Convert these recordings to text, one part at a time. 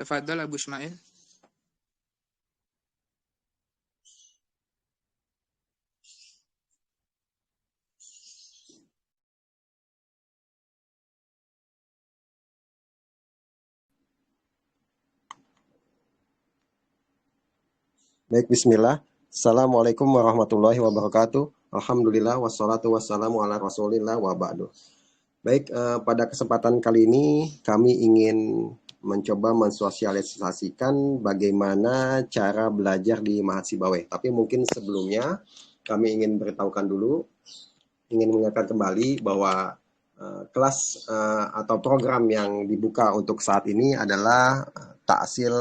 Tafadhal Abu Ismail. Baik, bismillah. Assalamualaikum warahmatullahi wabarakatuh. Alhamdulillah, wassalatu wassalamu ala rasulillah wa ba'du. Baik, pada kesempatan kali ini kami ingin mencoba mensosialisasikan bagaimana cara belajar di Mahat Sibaweh. Tapi mungkin sebelumnya kami ingin beritahukan dulu, ingin mengingatkan kembali bahwa kelas atau program yang dibuka untuk saat ini adalah Ta'sil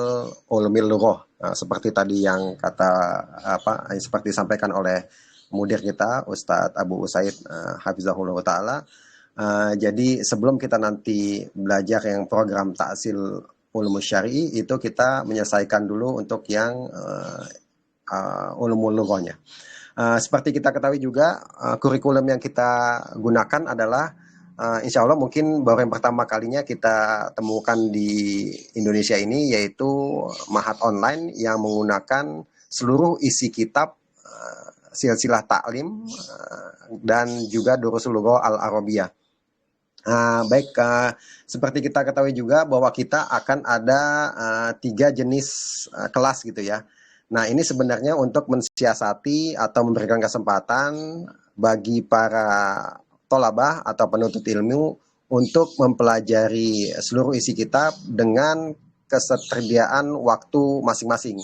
Ulumil Lughah. Seperti tadi yang seperti disampaikan oleh mudir kita Ustadz Abu Usaid Hafizahullah Ta'ala. Jadi sebelum kita nanti belajar yang program Ta'sil Ulumul Syar'i, itu kita menyelesaikan dulu untuk yang Ulumul Lughahnya. Seperti kita ketahui juga, kurikulum yang kita gunakan adalah insya Allah mungkin baru yang pertama kalinya kita temukan di Indonesia ini, yaitu Mahat Online yang menggunakan seluruh isi kitab silsilah taklim dan juga Durusul Lughah Al-Arabiyah. Baik, seperti kita ketahui juga bahwa kita akan ada 3 jenis kelas gitu ya. Nah, ini sebenarnya untuk mensiasati atau memberikan kesempatan bagi para tolabah atau penuntut ilmu untuk mempelajari seluruh isi kitab dengan ketersediaan waktu masing-masing.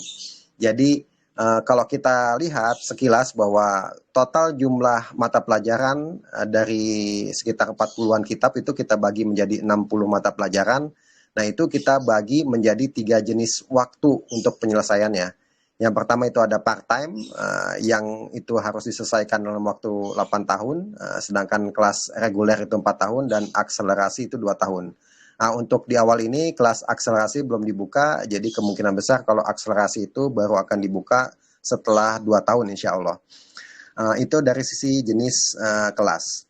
Jadi kalau kita lihat sekilas bahwa total jumlah mata pelajaran dari sekitar 40-an kitab itu kita bagi menjadi 60 mata pelajaran. Nah, itu kita bagi menjadi 3 jenis waktu untuk penyelesaiannya. Yang pertama itu ada part-time, yang itu harus diselesaikan dalam waktu 8 tahun, sedangkan kelas reguler itu 4 tahun, dan akselerasi itu 2 tahun. Nah, untuk di awal ini kelas akselerasi belum dibuka, jadi kemungkinan besar kalau akselerasi itu baru akan dibuka setelah 2 tahun insya Allah. Itu dari sisi jenis kelas.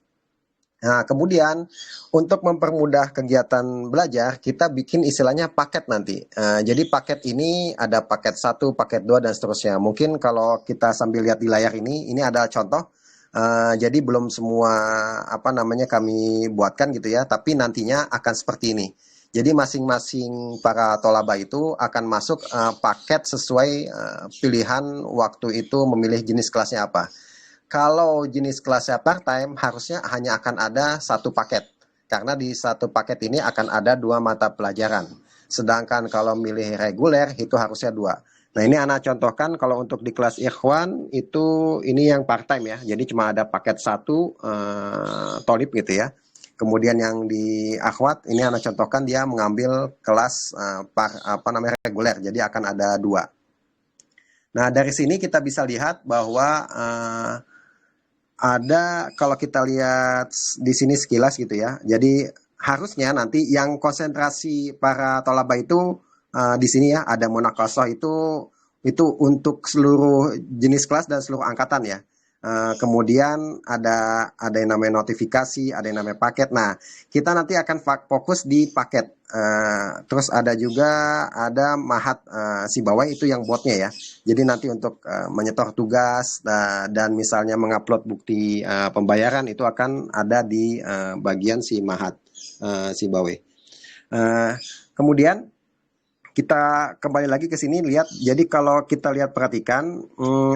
Nah, kemudian untuk mempermudah kegiatan belajar, kita bikin istilahnya paket nanti. Jadi paket ini ada paket 1, paket 2, dan seterusnya. Mungkin kalau kita sambil lihat di layar ini ada contoh. Jadi belum semua kami buatkan gitu ya, tapi nantinya akan seperti ini. Jadi masing-masing para tolaba itu akan masuk paket sesuai pilihan waktu itu memilih jenis kelasnya apa. Kalau jenis kelasnya part-time, harusnya hanya akan ada 1 paket. Karena di 1 paket ini akan ada 2 mata pelajaran. Sedangkan kalau milih reguler, itu harusnya 2. Nah, ini Ana contohkan kalau untuk di kelas Ikhwan, itu ini yang part-time ya. Jadi cuma ada paket 1 tolib gitu ya. Kemudian yang di Akhwat, ini Ana contohkan dia mengambil kelas reguler. Jadi akan ada 2. Nah, dari sini kita bisa lihat bahwa ada, kalau kita lihat di sini sekilas gitu ya. Jadi harusnya nanti yang konsentrasi para tolaba itu di sini ya, ada munaqashah itu untuk seluruh jenis kelas dan seluruh angkatan ya. Kemudian ada yang namanya notifikasi, ada yang namanya paket. Nah, kita nanti akan fokus di paket. Terus ada juga Mahat Sibaweh, itu yang botnya ya. Jadi nanti untuk menyetor tugas dan misalnya mengupload bukti pembayaran itu akan ada di bagian si Mahat Sibaweh. Kemudian kita kembali lagi ke sini lihat. Jadi kalau kita lihat perhatikan,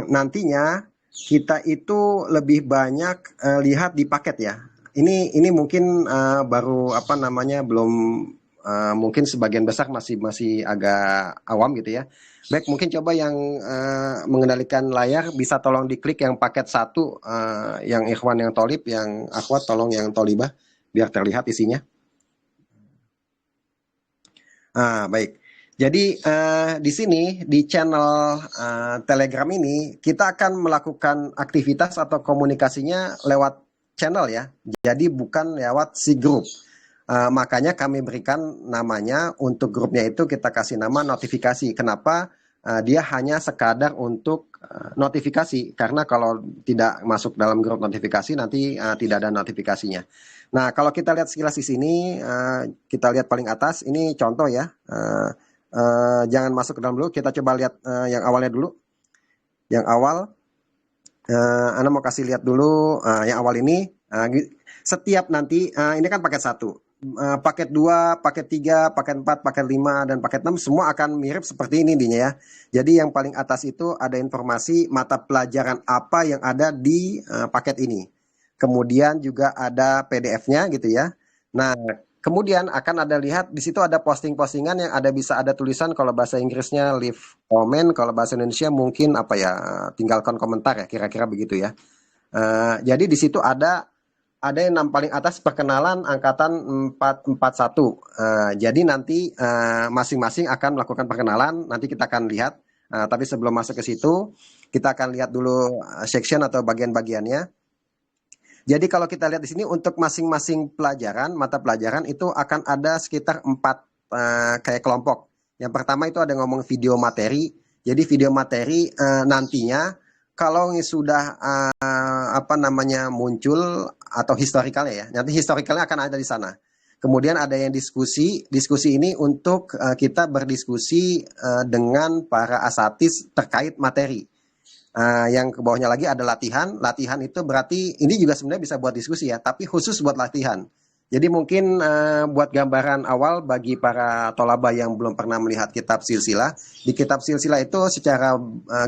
nantinya kita itu lebih banyak lihat di paket ya. Ini mungkin baru belum, mungkin sebagian besar masih agak awam gitu ya. Baik, mungkin coba yang mengendalikan layar bisa tolong diklik yang paket 1, yang Ikhwan yang tolib, yang Akhwat tolong yang tolibah biar terlihat isinya. Baik. Jadi di sini di channel Telegram ini kita akan melakukan aktivitas atau komunikasinya lewat channel ya. Jadi bukan lewat si grup. Makanya kami berikan namanya untuk grupnya itu kita kasih nama notifikasi. Kenapa? Dia hanya sekadar untuk notifikasi. Karena kalau tidak masuk dalam grup notifikasi nanti tidak ada notifikasinya. Nah, kalau kita lihat sekilas di sini, kita lihat paling atas, ini contoh ya. Jangan masuk ke dalam dulu, kita coba lihat yang awalnya dulu. Yang awal, Anda mau kasih lihat dulu yang awal ini. Setiap nanti, ini kan paket 1, paket 2, paket 3, paket 4, paket 5, dan paket 6 semua akan mirip seperti ini intinya ya. Jadi yang paling atas itu ada informasi mata pelajaran apa yang ada di paket ini. Kemudian juga ada PDF-nya gitu ya. Nah, kemudian akan ada lihat di situ ada posting-postingan yang ada bisa ada tulisan kalau bahasa Inggrisnya leave comment, kalau bahasa Indonesia mungkin apa ya, tinggalkan komentar ya, kira-kira begitu ya. Jadi di situ ada yang paling atas perkenalan angkatan 441. Jadi nanti masing-masing akan melakukan perkenalan, nanti kita akan lihat. Tapi sebelum masuk ke situ, kita akan lihat dulu section atau bagian-bagiannya. Jadi kalau kita lihat di sini untuk masing-masing pelajaran, mata pelajaran itu akan ada sekitar 4 kayak kelompok. Yang pertama itu ada ngomong video materi. Jadi video materi nantinya kalau sudah apa namanya muncul atau historikalnya ya, nanti historikalnya akan ada di sana. Kemudian ada yang diskusi. Diskusi ini untuk kita berdiskusi dengan para asatidz terkait materi. Yang ke bawahnya lagi ada latihan. Latihan itu berarti ini juga sebenarnya bisa buat diskusi ya, tapi khusus buat latihan. Jadi mungkin buat gambaran awal bagi para tolaba yang belum pernah melihat kitab silsilah. Di kitab silsilah itu secara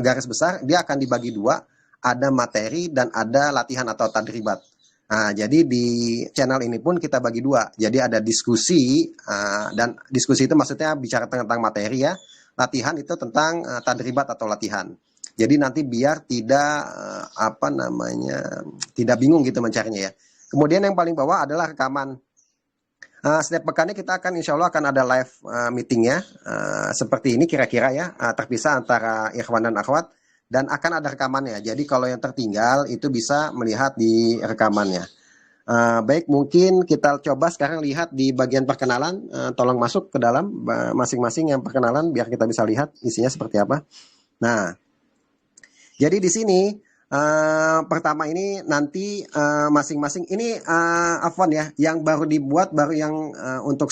garis besar dia akan dibagi dua, ada materi dan ada latihan atau tadribat. Nah, jadi di channel ini pun kita bagi dua. Jadi ada diskusi dan diskusi itu maksudnya bicara tentang materi ya. Latihan itu tentang tadribat atau latihan. Jadi nanti biar tidak apa namanya tidak bingung gitu mencarinya ya. Kemudian yang paling bawah adalah rekaman. Setiap pekannya kita akan insya Allah akan ada live meetingnya seperti ini kira-kira ya, terpisah antara ikhwan dan akhwat dan akan ada rekamannya. Jadi kalau yang tertinggal itu bisa melihat di rekamannya. Baik, mungkin kita coba sekarang lihat di bagian perkenalan. Tolong masuk ke dalam masing-masing yang perkenalan biar kita bisa lihat isinya seperti apa. Nah, jadi di sini pertama ini nanti masing-masing ini afwan ya, yang baru dibuat baru yang untuk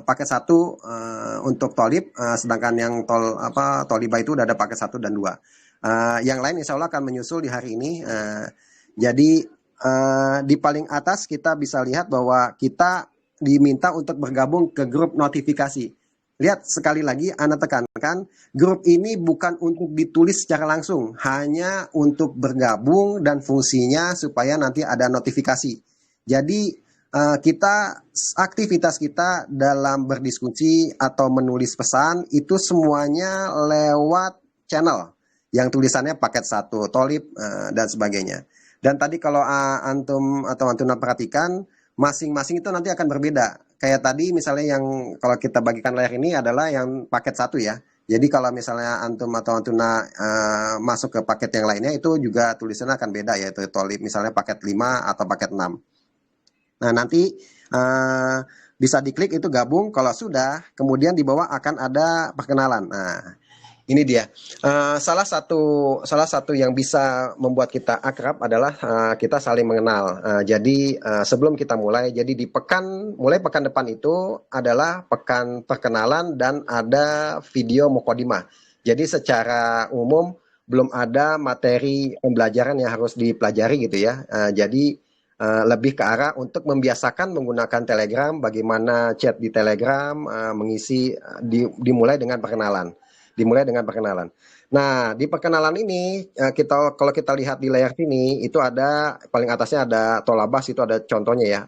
paket 1 untuk tolib, sedangkan yang tolibah itu udah ada paket 1 dan 2. Yang lain insya Allah akan menyusul di hari ini. Jadi di paling atas kita bisa lihat bahwa kita diminta untuk bergabung ke grup notifikasi. Lihat sekali lagi Anda tekankan, grup ini bukan untuk ditulis secara langsung, hanya untuk bergabung dan fungsinya supaya nanti ada notifikasi. Jadi aktivitas kita dalam berdiskusi atau menulis pesan itu semuanya lewat channel yang tulisannya paket 1, tolib dan sebagainya. Dan tadi kalau antum atau antuna perhatikan, masing-masing itu nanti akan berbeda. Kayak tadi misalnya yang kalau kita bagikan layar ini adalah yang paket 1 ya. Jadi kalau misalnya antum atau antuna masuk ke paket yang lainnya itu juga tulisannya akan beda, yaitu tolib misalnya paket 5 atau paket 6. Nah, nanti bisa diklik itu gabung. Kalau sudah, kemudian di bawah akan ada perkenalan. Nah, ini dia. Salah satu yang bisa membuat kita akrab adalah kita saling mengenal. Jadi sebelum kita mulai, jadi mulai pekan depan itu adalah pekan perkenalan dan ada video mukodimah. Jadi secara umum belum ada materi pembelajaran yang harus dipelajari gitu ya. Jadi lebih ke arah untuk membiasakan menggunakan Telegram, bagaimana chat di Telegram, mengisi dimulai dengan perkenalan. Nah, di perkenalan ini kalau kita lihat di layar sini itu ada paling atasnya ada tolabas, itu ada contohnya ya.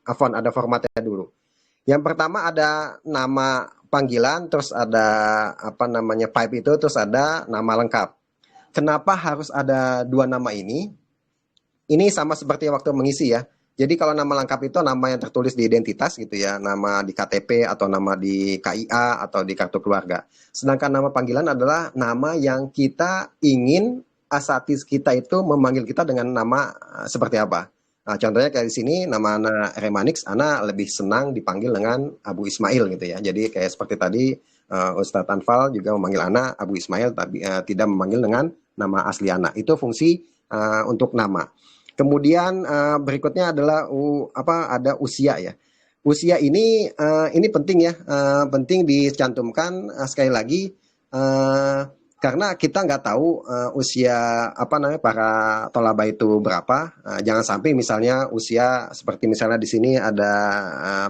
Afwan, ada formatnya dulu. Yang pertama ada nama panggilan, terus ada apa namanya pipe itu, terus ada nama lengkap. Kenapa harus ada 2 nama ini? Ini sama seperti waktu mengisi ya. Jadi kalau nama lengkap itu nama yang tertulis di identitas gitu ya, nama di KTP atau nama di KIA atau di kartu keluarga. Sedangkan nama panggilan adalah nama yang kita ingin asatidz kita itu memanggil kita dengan nama seperti apa. Nah, contohnya kayak di sini nama Ana Remanix, Ana lebih senang dipanggil dengan Abu Ismail gitu ya. Jadi kayak seperti tadi Ustadz Anfal juga memanggil Ana Abu Ismail, tapi tidak memanggil dengan nama asli Ana. Itu fungsi untuk nama. Kemudian berikutnya adalah ada usia ya. usia ini penting ya, penting dicantumkan sekali lagi, eh, karena kita nggak tahu usia apa namanya para tolaba itu berapa. Jangan sampai misalnya usia seperti misalnya di sini ada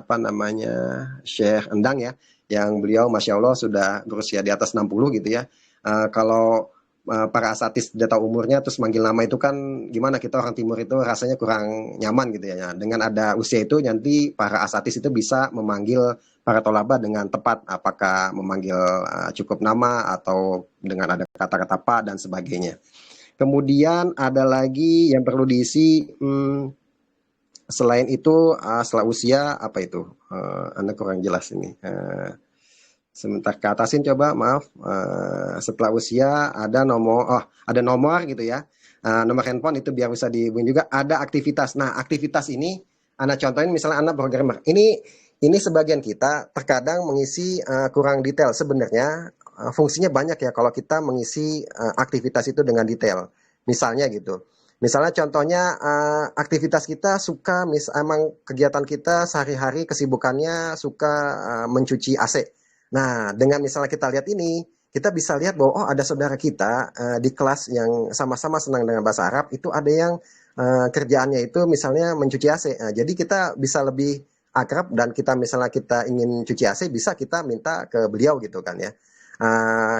apa namanya Syekh Endang ya, yang beliau masya Allah sudah berusia di atas 60 gitu ya. Kalau para asatis tidak tahu umurnya terus manggil nama itu kan gimana, kita orang timur itu rasanya kurang nyaman gitu ya. Nah, dengan ada usia itu nanti para asatis itu bisa memanggil para tolaba dengan tepat, apakah memanggil cukup nama atau dengan ada kata-kata pak dan sebagainya. Kemudian ada lagi yang perlu diisi, selain itu setelah usia apa itu, Anda kurang jelas ini. Sebentar ke atasin coba, maaf. Setelah usia ada nomor, oh ada nomor gitu ya. Nomor handphone itu biar bisa dihubungi juga. Ada aktivitas. Nah aktivitas ini, Anda contohin misalnya Anda programmer. Ini sebagian kita terkadang mengisi kurang detail. Sebenarnya fungsinya banyak ya kalau kita mengisi aktivitas itu dengan detail. Misalnya gitu. Misalnya contohnya aktivitas kita suka, emang kegiatan kita sehari-hari kesibukannya suka mencuci AC. Nah, dengan misalnya kita lihat ini, kita bisa lihat bahwa oh ada saudara kita di kelas yang sama-sama senang dengan bahasa Arab, itu ada yang kerjaannya itu misalnya mencuci AC. Nah, jadi kita bisa lebih akrab dan kita misalnya kita ingin cuci AC bisa kita minta ke beliau gitu kan ya.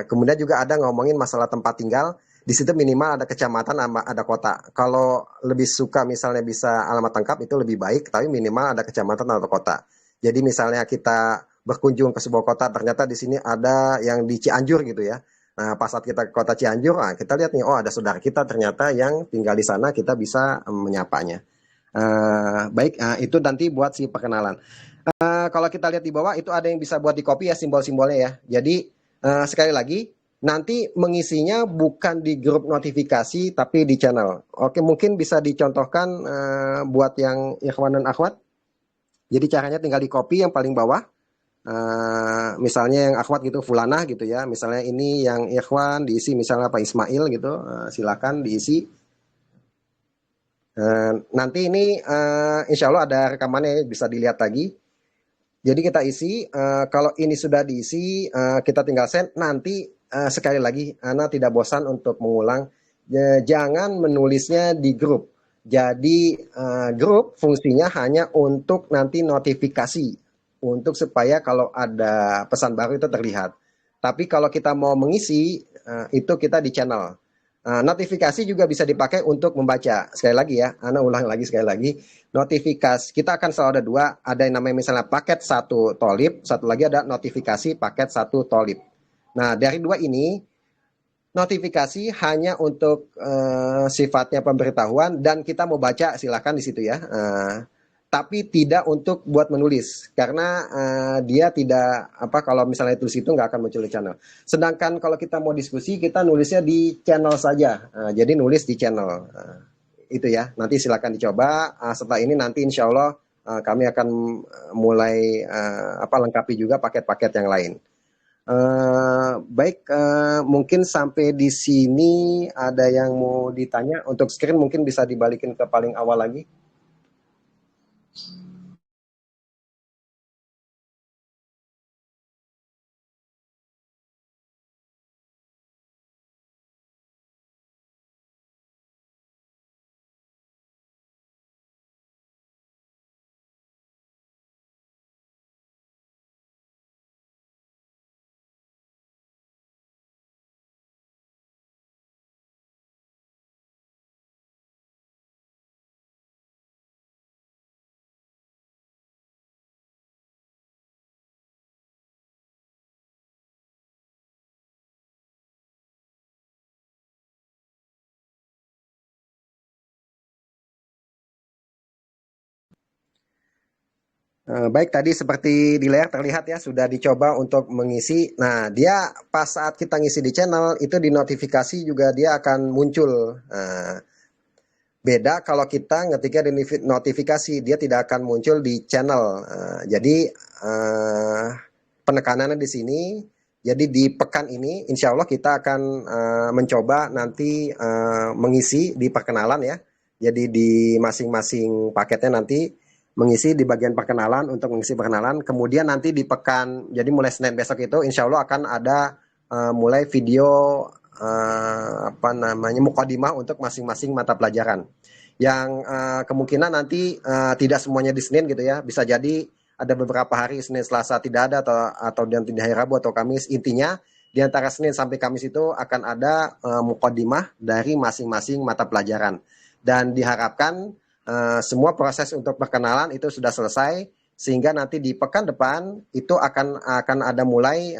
Kemudian juga ada ngomongin masalah tempat tinggal. Di situ minimal ada kecamatan sama ada kota. Kalau lebih suka misalnya bisa alamat lengkap itu lebih baik, tapi minimal ada kecamatan atau kota. Jadi misalnya kita berkunjung ke sebuah kota, ternyata di sini ada yang di Cianjur gitu ya. Nah, pas saat kita ke kota Cianjur, kita lihat nih, oh ada saudara kita ternyata yang tinggal di sana, kita bisa menyapanya. Baik, itu nanti buat si perkenalan. Kalau kita lihat di bawah itu ada yang bisa buat di copy ya simbol-simbolnya ya. Jadi sekali lagi nanti mengisinya bukan di grup notifikasi tapi di channel. Oke, mungkin bisa dicontohkan buat yang ikhwan dan akhwat. Jadi caranya tinggal di copy yang paling bawah. Misalnya yang akhwat gitu fulanah gitu ya. Misalnya ini yang ikhwan diisi misalnya Pak Ismail gitu. Silakan diisi. Nanti ini insya Allah ada rekamannya bisa dilihat lagi. Jadi kita isi, kalau ini sudah diisi, kita tinggal send. Nanti sekali lagi, Ana tidak bosan untuk mengulang, jangan menulisnya di grup. Jadi grup fungsinya hanya untuk nanti notifikasi, untuk supaya kalau ada pesan baru itu terlihat. Tapi kalau kita mau mengisi, itu kita di channel. Notifikasi juga bisa dipakai untuk membaca. Sekali lagi ya, Ana ulang lagi sekali lagi. Notifikasi, kita akan selalu ada dua. Ada yang namanya misalnya paket satu tolib, satu lagi ada notifikasi paket satu tolib. Nah, dari dua ini, notifikasi hanya untuk sifatnya pemberitahuan dan kita mau baca silahkan di situ ya. Tapi tidak untuk buat menulis karena dia tidak apa kalau misalnya tulis itu nggak akan muncul di channel. Sedangkan kalau kita mau diskusi kita nulisnya di channel saja. Jadi nulis di channel itu ya. Nanti silakan dicoba. Setelah ini nanti insya Allah kami akan mulai lengkapi juga paket-paket yang lain. Baik, mungkin sampai di sini ada yang mau ditanya. Untuk screen mungkin bisa dibalikin ke paling awal lagi. Baik, tadi seperti di layar terlihat ya sudah dicoba untuk mengisi. Nah, dia pas saat kita ngisi di channel itu di notifikasi juga dia akan muncul. Beda kalau kita ngetiknya di notifikasi dia tidak akan muncul di channel. Jadi penekanannya di sini. Jadi di pekan ini insya Allah kita akan mencoba nanti mengisi di perkenalan ya. Jadi di masing-masing paketnya nanti mengisi di bagian perkenalan untuk mengisi perkenalan. Kemudian nanti di pekan, jadi mulai Senin besok itu insya Allah akan ada mulai video apa namanya mukadimah untuk masing-masing mata pelajaran. Yang kemungkinan nanti tidak semuanya di Senin gitu ya. Bisa jadi ada beberapa hari Senin Selasa tidak ada atau nanti di hari Rabu atau Kamis. Intinya di antara Senin sampai Kamis itu akan ada mukadimah dari masing-masing mata pelajaran. Dan diharapkan semua proses untuk perkenalan itu sudah selesai sehingga nanti di pekan depan itu akan ada mulai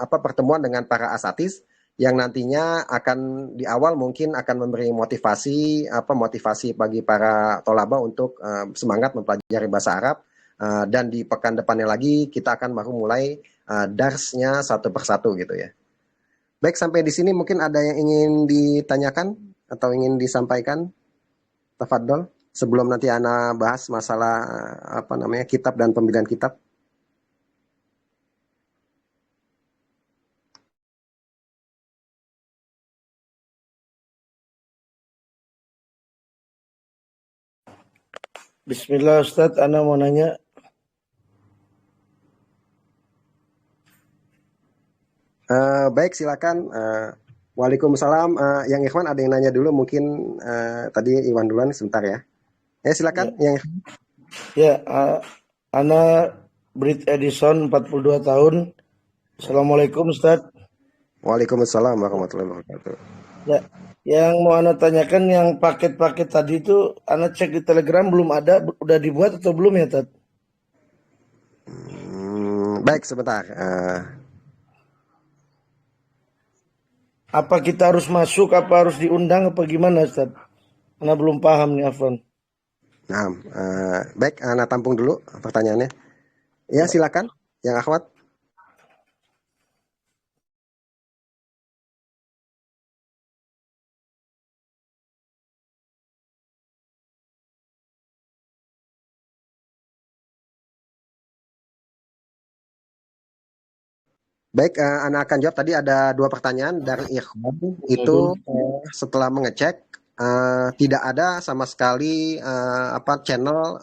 pertemuan dengan para asatiz yang nantinya akan di awal mungkin akan memberi motivasi bagi para tolaba untuk semangat mempelajari bahasa Arab. Dan di pekan depannya lagi kita akan baru mulai darsnya satu persatu gitu ya. Baik, sampai di sini mungkin ada yang ingin ditanyakan atau ingin disampaikan. Tafadhol. Sebelum nanti Ana bahas masalah kitab dan pemilihan kitab. Bismillah Ustadz, Ana mau nanya. Baik, silakan. Waalaikumsalam. Yang Ikhwan ada yang nanya dulu mungkin tadi Iwan duluan sebentar ya. Ya silakan. Ya, Yang ya Ana Brit Edison 42 tahun. Assalamualaikum Ustadz. Waalaikumsalam warahmatullahi wabarakatuh. Ya, yang mau Ana tanyakan yang paket-paket tadi itu Ana cek di Telegram belum ada, udah dibuat atau belum ya Tad? Baik, sebentar. Apa kita harus masuk, apa harus diundang, apa gimana Ustadz? Ana belum paham nih Afwan. Nah, baik, Ana tampung dulu pertanyaannya. Ya, silakan, yang akhwat. Baik, Ana akan jawab. Tadi ada 2 pertanyaan dari Ikhwan. Itu setelah mengecek tidak ada sama sekali channel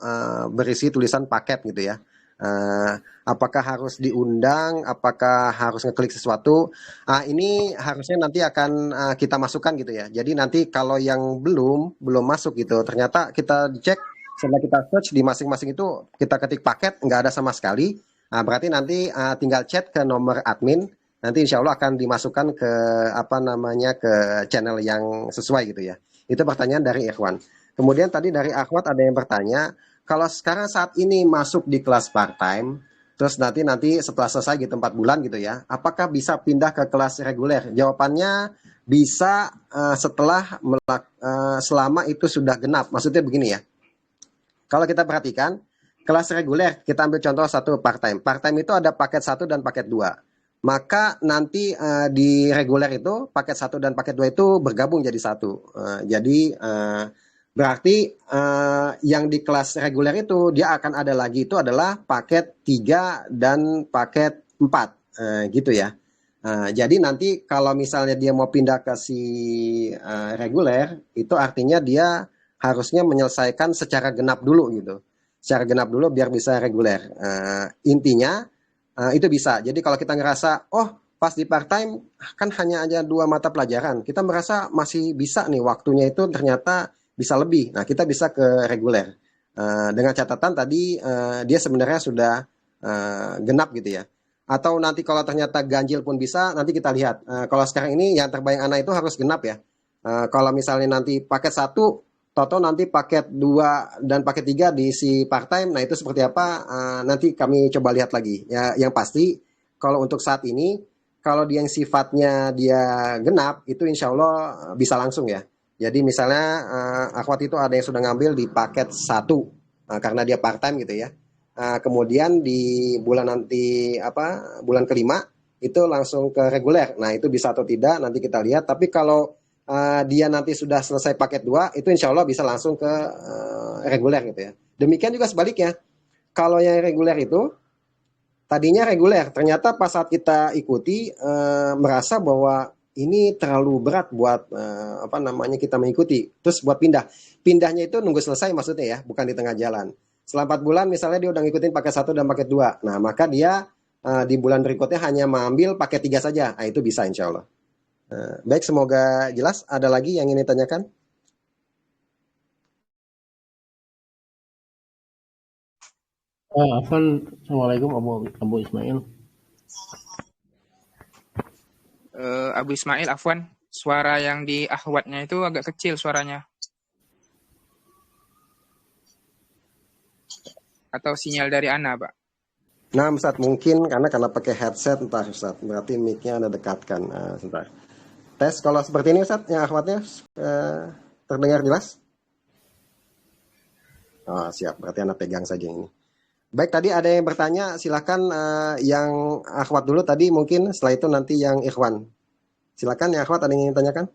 berisi tulisan paket gitu ya. Apakah harus diundang? Apakah harus ngeklik sesuatu? Ini harusnya nanti akan kita masukkan gitu ya. Jadi nanti kalau yang belum masuk gitu, ternyata kita dicek setelah kita search di masing-masing itu kita ketik paket nggak ada sama sekali. Berarti nanti tinggal chat ke nomor admin, nanti insya Allah akan dimasukkan ke ke channel yang sesuai gitu ya. Itu pertanyaan dari Ikhwan. Kemudian tadi dari Akhwat ada yang bertanya, kalau sekarang saat ini masuk di kelas part time, terus nanti setelah selesai gitu 4 bulan gitu ya, apakah bisa pindah ke kelas reguler? Jawabannya bisa setelah selama itu sudah genap. Maksudnya begini ya. Kalau kita perhatikan kelas reguler, kita ambil contoh satu part-time. Part-time itu ada paket 1 dan paket 2. Maka nanti di reguler itu, paket 1 dan paket 2 itu bergabung jadi satu. Jadi berarti yang di kelas reguler itu, dia akan ada lagi itu adalah paket 3 dan paket 4. Gitu ya. Jadi nanti kalau misalnya dia mau pindah ke si reguler, itu artinya dia harusnya menyelesaikan secara genap dulu gitu. Secara genap dulu biar bisa reguler. Intinya itu bisa. Jadi kalau kita ngerasa, oh pas di part time kan hanya aja 2 mata pelajaran, kita merasa masih bisa nih waktunya itu ternyata bisa lebih. Nah kita bisa ke reguler. Dengan catatan tadi dia sebenarnya sudah genap gitu ya. Atau nanti kalau ternyata ganjil pun bisa, nanti kita lihat. Kalau sekarang ini yang terbayang anak itu harus genap ya. Kalau misalnya nanti paket 1 Toto nanti paket 2 dan paket 3 diisi part-time, nah itu seperti apa? Nanti kami coba lihat lagi. Ya, yang pasti, kalau untuk saat ini, kalau dia yang sifatnya dia genap, itu insya Allah bisa langsung ya. Jadi misalnya akhwat itu ada yang sudah ngambil di paket 1, karena dia part-time gitu ya. Kemudian di bulan nanti, bulan kelima, itu langsung ke reguler. Nah itu bisa atau tidak, nanti kita lihat. Tapi kalau dia nanti sudah selesai paket 2 itu insya Allah bisa langsung ke reguler gitu ya. Demikian juga sebaliknya, kalau yang reguler itu tadinya reguler, ternyata pas saat kita ikuti merasa bahwa ini terlalu berat buat kita mengikuti, terus buat pindahnya itu nunggu selesai maksudnya ya, bukan di tengah jalan. Setelah 4 bulan misalnya dia udah ngikutin paket 1 dan paket 2. Nah, maka dia di bulan berikutnya hanya mengambil paket 3 saja. Nah, itu bisa insya Allah. Baik, semoga jelas. Ada lagi yang ingin ditanyakan? Afwan, Assalamualaikum Abu Ismail. Abu Ismail, Afwan. Suara yang di akhwatnya itu agak kecil suaranya. Atau sinyal dari Ana, Pak? Nah, Ustaz, mungkin karena pakai headset, entah Ustaz. Berarti mic-nya Anda dekatkan. Sebentar. Tes, kalau seperti ini Ustaz, yang akhwatnya terdengar jelas? Oh, siap, berarti Anda pegang saja ini. Baik, tadi ada yang bertanya, silakan yang akhwat dulu tadi mungkin, setelah itu nanti yang ikhwan. Silakan yang akhwat, ada yang ingin tanyakan?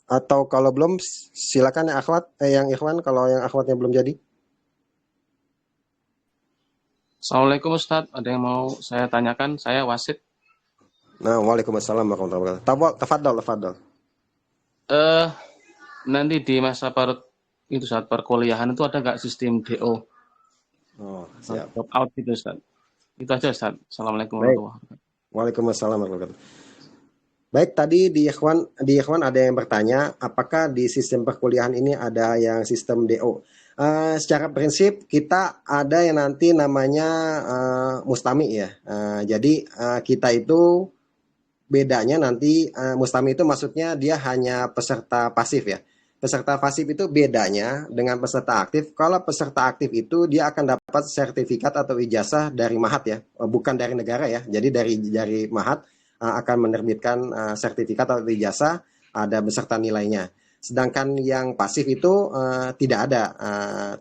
Atau kalau belum, silakan yang akhwat, yang ikhwan, kalau yang akhwatnya belum jadi. Assalamualaikum Ustadz, ada yang mau saya tanyakan? Saya wasit. Nah, waalaikumsalam warahmatullahi wabarakatuh. Tafadhol. Nanti di masa itu saat perkuliahan itu ada nggak sistem DO? Oh, siap. Drop out gitu Ustadz. Itu aja Ustadz. Assalamualaikum Baik. warahmatullahi wabarakatuh. Waalaikumsalam warahmatullahi wabarakatuh. Baik, tadi di ikhwan ada yang bertanya, apakah di sistem perkuliahan ini ada yang sistem DO? Secara prinsip kita ada yang nanti namanya mustami ya. Jadi kita itu bedanya nanti mustami itu maksudnya dia hanya peserta pasif ya. Peserta pasif itu bedanya dengan peserta aktif. Kalau peserta aktif itu dia akan dapat sertifikat atau ijazah dari Mahat ya, bukan dari negara ya. Jadi dari Mahat akan menerbitkan sertifikat atau ijazah ada beserta nilainya. Sedangkan yang pasif itu tidak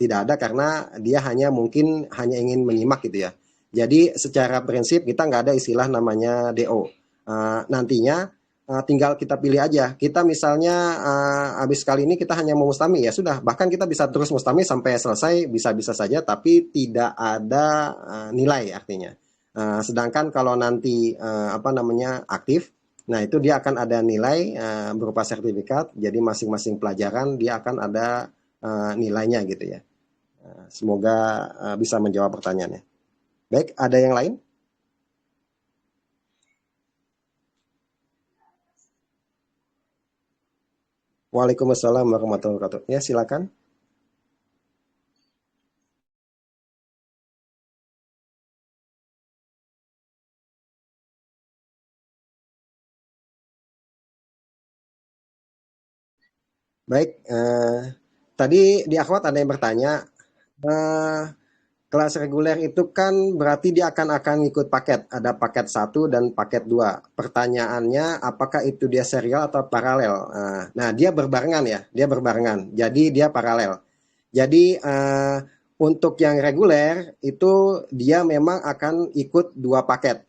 ada karena dia mungkin hanya ingin menyimak gitu ya. Jadi secara prinsip kita nggak ada istilah namanya DO. Nantinya tinggal kita pilih aja. Kita misalnya habis kali ini kita hanya mau mustami ya sudah. Bahkan kita bisa terus mustami sampai selesai bisa-bisa saja tapi tidak ada nilai artinya. Sedangkan kalau nanti aktif, nah itu dia akan ada nilai berupa sertifikat. Jadi masing-masing pelajaran dia akan ada nilainya gitu ya. Semoga bisa menjawab pertanyaannya. Baik, ada yang lain? Waalaikumsalam warahmatullahi wabarakatuh. Ya, silakan. Baik, tadi di akhwat ada yang bertanya, kelas reguler itu kan berarti dia akan ikut paket, ada paket 1 dan paket 2. Pertanyaannya apakah itu dia serial atau paralel? Nah, dia berbarengan, jadi dia paralel. Jadi untuk yang reguler itu dia memang akan ikut dua paket.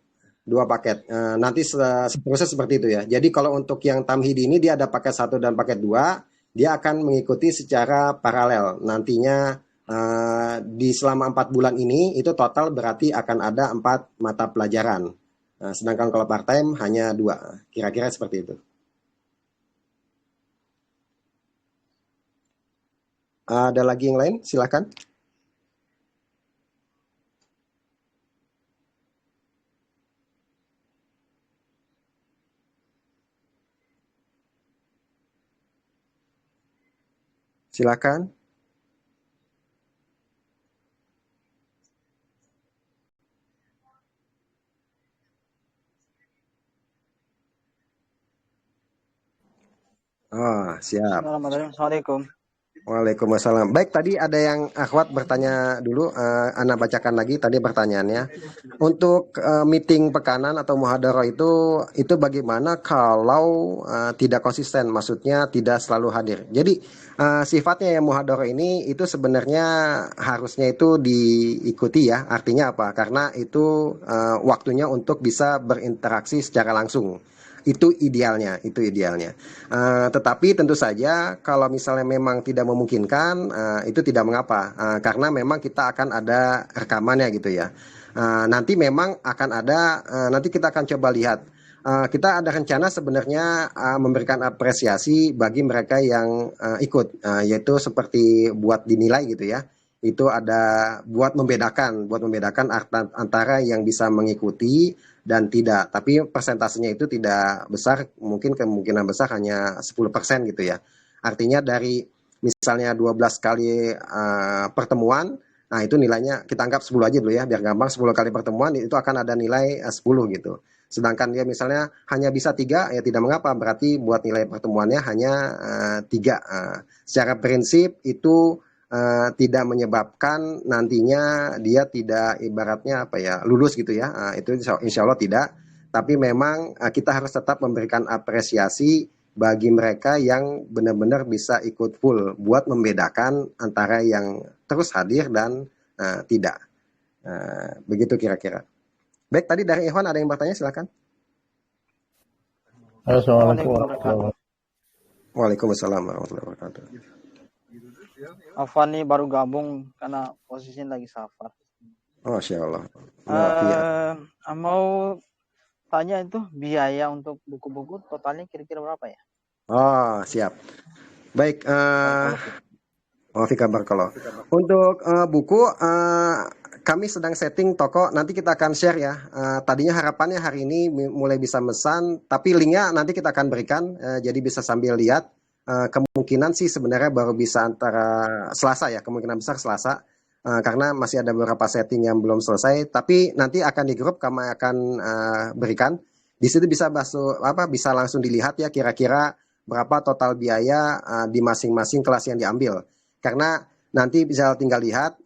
Nanti seterusnya seperti itu ya. Jadi kalau untuk yang tamhidi ini dia ada paket 1 dan paket 2. Dia akan mengikuti secara paralel. Nantinya di selama 4 bulan ini itu total berarti akan ada 4 mata pelajaran. Sedangkan kalau part time hanya 2. Kira-kira seperti itu. Ada lagi yang lain? Silakan. Silakan. Oh, siap. Assalamualaikum. Waalaikumsalam. Baik, tadi ada yang akhwat bertanya dulu, Ana bacakan lagi tadi pertanyaannya. Untuk meeting pekanan atau muhadharah itu bagaimana kalau tidak konsisten, maksudnya tidak selalu hadir. Jadi sifatnya yang muhadharah ini itu sebenarnya harusnya itu diikuti ya. Artinya apa? Karena itu waktunya untuk bisa berinteraksi secara langsung. Itu idealnya. Tetapi tentu saja kalau misalnya memang tidak memungkinkan, itu tidak mengapa, karena memang kita akan ada rekamannya gitu ya. Nanti memang akan ada, nanti kita akan coba lihat kita ada rencana sebenarnya memberikan apresiasi bagi mereka yang ikut, yaitu seperti buat dinilai gitu ya. Itu ada buat membedakan antara yang bisa mengikuti dan tidak. Tapi persentasenya itu tidak besar, mungkin kemungkinan besar hanya 10% gitu ya. Artinya dari misalnya 12 kali pertemuan, nah itu nilainya kita anggap 10 aja dulu ya, biar gampang. 10 kali pertemuan itu akan ada nilai 10 gitu. Sedangkan dia misalnya hanya bisa 3, ya tidak mengapa, berarti buat nilai pertemuannya hanya 3. Secara prinsip itu tidak menyebabkan nantinya dia tidak ibaratnya apa ya, lulus gitu ya. Itu insya Allah tidak. Tapi memang kita harus tetap memberikan apresiasi bagi mereka yang benar-benar bisa ikut full buat membedakan antara yang terus hadir dan tidak. Begitu kira-kira. Baik, tadi dari Ikhwan ada yang bertanya, silakan. Assalamualaikum warahmatullahi wabarakatuh. Waalaikumsalam warahmatullahi wabarakatuh. Afan nih baru gabung karena posisinya lagi safar. Masya Allah. Maaf ya. Mau tanya itu biaya untuk buku-buku totalnya kira-kira berapa ya? Oh, siap. Baik, Fika Barakallah. Untuk buku, kami sedang setting toko, nanti kita akan share ya. Tadinya harapannya hari ini mulai bisa mesan, tapi linknya nanti kita akan berikan, jadi bisa sambil lihat. Kemungkinan sih sebenarnya baru bisa antara Selasa ya, kemungkinan besar Selasa, karena masih ada beberapa setting yang belum selesai. Tapi nanti akan di grup kami akan berikan. Di situ bisa bisa langsung dilihat ya kira-kira berapa total biaya di masing-masing kelas yang diambil. Karena nanti bisa tinggal lihat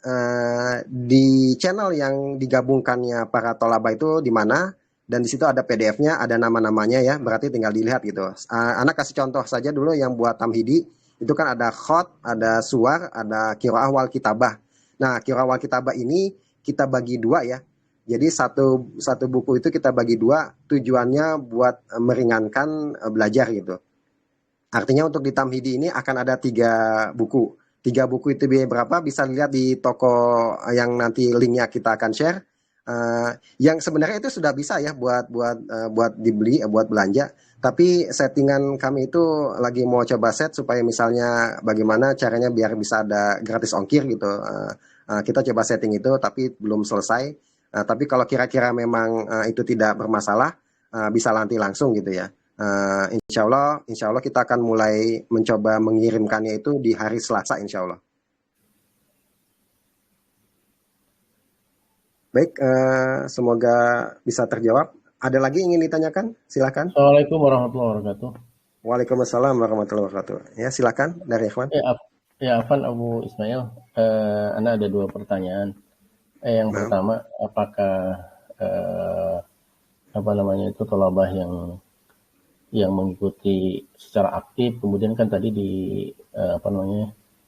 di channel yang digabungkannya para tolaba itu di mana, dan di situ ada PDF-nya, ada nama-namanya ya, berarti tinggal dilihat gitu. Anak kasih contoh saja dulu yang buat tamhidi, itu kan ada khot, ada suar, ada qiraah wal kitabah. Nah, qiraah wal kitabah ini kita bagi 2 ya. Jadi satu buku itu kita bagi 2, tujuannya buat meringankan belajar gitu. Artinya untuk di tamhidi ini akan ada 3 buku. 3 buku itu biaya berapa bisa dilihat di toko yang nanti linknya kita akan share. Yang sebenarnya itu sudah bisa ya buat dibeli, buat belanja. Tapi settingan kami itu lagi mau coba set supaya misalnya bagaimana caranya biar bisa ada gratis ongkir gitu. Kita coba setting itu tapi belum selesai. Tapi kalau kira-kira memang itu tidak bermasalah, bisa nanti langsung gitu ya. Insya Allah kita akan mulai mencoba mengirimkannya itu di hari Selasa insya Allah. Baik, semoga bisa terjawab. Ada lagi yang ingin ditanyakan? Silakan. Assalamualaikum warahmatullahi wabarakatuh. Waalaikumsalam warahmatullahi wabarakatuh. Ya, silakan dari Ikhwan. Ya, Afan Abu Ismail. Anda ada 2 pertanyaan. Yang pertama, apakah tolabah yang mengikuti secara aktif, kemudian kan tadi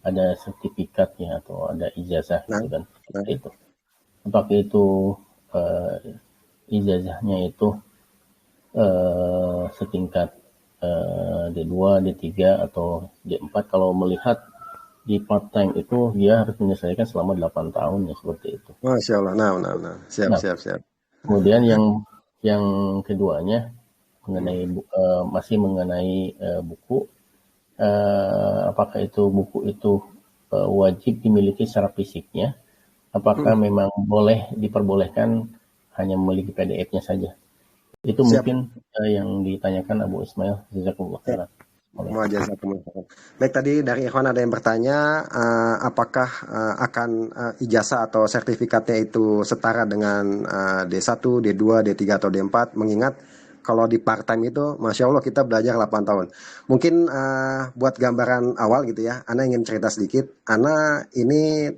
ada sertifikatnya atau ada ijazah gitu kan, itu. Apakah itu ijazahnya itu setingkat D2, D3 atau D4? Kalau melihat di part time itu dia harus menyelesaikan selama 8 tahun ya, seperti itu. Masya Allah. Nah. Siap. Kemudian yang keduanya masih mengenai buku, apakah itu buku itu wajib dimiliki secara fisiknya? Apakah memang boleh diperbolehkan hanya memiliki PDF-nya saja? Itu Siap. mungkin yang ditanyakan Abu Ismail. Jazakumullah khairan. Baik, tadi dari Ikhwan ada yang bertanya apakah akan ijazah atau sertifikatnya itu setara dengan D1, D2, D3 atau D4, mengingat kalau di part time itu Masya Allah kita belajar 8 tahun. Mungkin buat gambaran awal gitu ya, Ana ingin cerita sedikit. Ana ini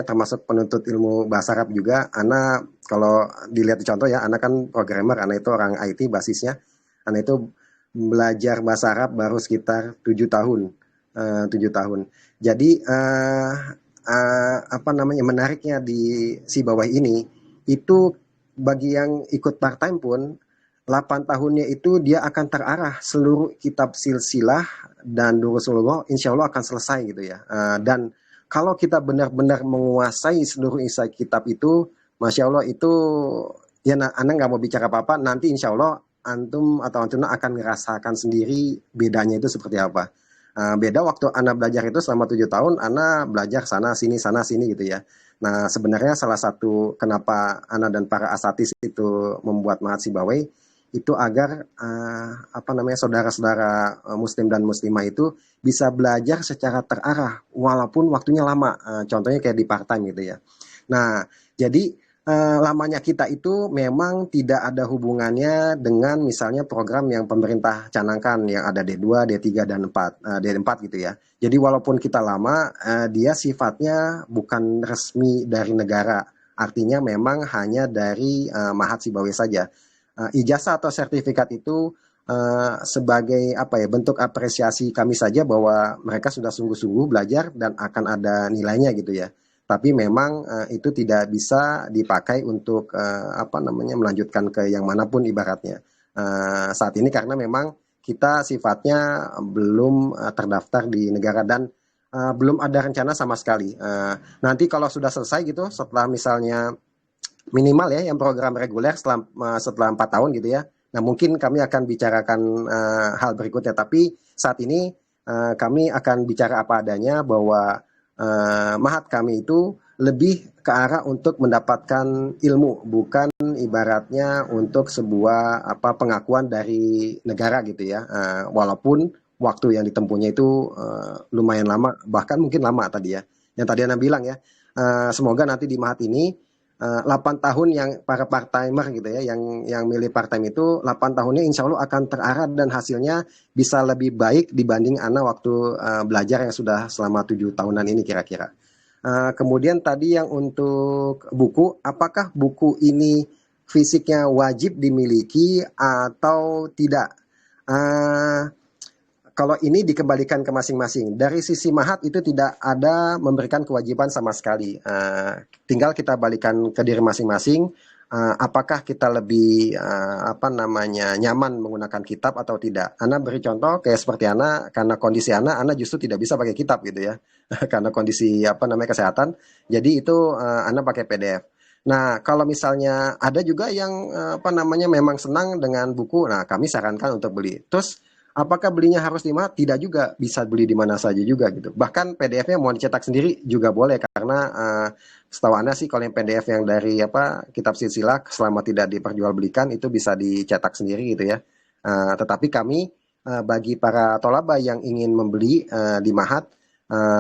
termasuk penuntut ilmu bahasa Arab juga. Ana kalau dilihat di contoh ya, Ana kan programmer, Ana itu orang IT basisnya. Ana itu belajar bahasa Arab baru sekitar 7 tahun. 7 tahun. Jadi menariknya di si bawah ini itu bagi yang ikut part time pun 8 tahunnya itu dia akan terarah seluruh kitab silsilah dan Durusulullah insya Allah akan selesai gitu ya. Dan kalau kita benar-benar menguasai seluruh isi kitab itu, Masya Allah itu Ya, Ana nggak mau bicara apa-apa. Nanti insya Allah antum atau antuna akan ngerasakan sendiri bedanya itu seperti apa. Beda waktu Ana belajar itu selama 7 tahun, Ana belajar sana sini gitu ya. Nah, sebenarnya salah satu kenapa Ana dan para asatis itu membuat Mahat Sibawai itu agar apa namanya saudara-saudara Muslim dan Muslimah itu bisa belajar secara terarah walaupun waktunya lama. Contohnya kayak di part time gitu ya. Nah, jadi lamanya kita itu memang tidak ada hubungannya dengan misalnya program yang pemerintah canangkan yang ada D2, D3 dan 4, D4 gitu ya. Jadi walaupun kita lama, dia sifatnya bukan resmi dari negara. Artinya memang hanya dari Mahat Sibawai saja. Ijazah atau sertifikat itu sebagai apa ya bentuk apresiasi kami saja bahwa mereka sudah sungguh-sungguh belajar dan akan ada nilainya gitu ya. Tapi memang itu tidak bisa dipakai untuk apa namanya melanjutkan ke yang manapun ibaratnya saat ini karena memang kita sifatnya belum terdaftar di negara dan belum ada rencana sama sekali. Nanti kalau sudah selesai gitu setelah misalnya minimal ya yang program reguler setelah 4 tahun gitu ya. Nah mungkin kami akan bicarakan hal berikutnya. Tapi saat ini kami akan bicara apa adanya bahwa mahat kami itu lebih ke arah untuk mendapatkan ilmu, bukan ibaratnya untuk sebuah apa pengakuan dari negara gitu ya. Walaupun waktu yang ditempuhnya itu lumayan lama, bahkan mungkin lama tadi ya. Yang tadi Anda bilang ya, semoga nanti di mahat ini 8 tahun yang para part-timer gitu ya, yang milih part-time itu 8 tahunnya insya Allah akan terarah dan hasilnya bisa lebih baik dibanding Ana waktu belajar yang sudah selama 7 tahunan ini kira-kira. Kemudian tadi yang untuk buku, apakah buku ini fisiknya wajib dimiliki atau tidak? Kalau ini dikembalikan ke masing-masing. Dari sisi mahat itu tidak ada memberikan kewajiban sama sekali. Tinggal kita balikan ke diri masing-masing. Apakah kita lebih apa namanya nyaman menggunakan kitab atau tidak? Ana beri contoh kayak seperti Ana, karena kondisi Ana justru tidak bisa pakai kitab gitu ya, karena kondisi apa namanya kesehatan. Jadi itu Ana pakai PDF. Nah, kalau misalnya ada juga yang apa namanya memang senang dengan buku, nah kami sarankan untuk beli. Terus apakah belinya harus di mana? Tidak juga, bisa beli di mana saja juga gitu. Bahkan PDF-nya mau dicetak sendiri juga boleh karena setahu Anda sih kalau yang PDF yang dari apa kitab silsilah selama tidak diperjualbelikan itu bisa dicetak sendiri gitu ya. Tetapi kami bagi para tolaba yang ingin membeli di mahat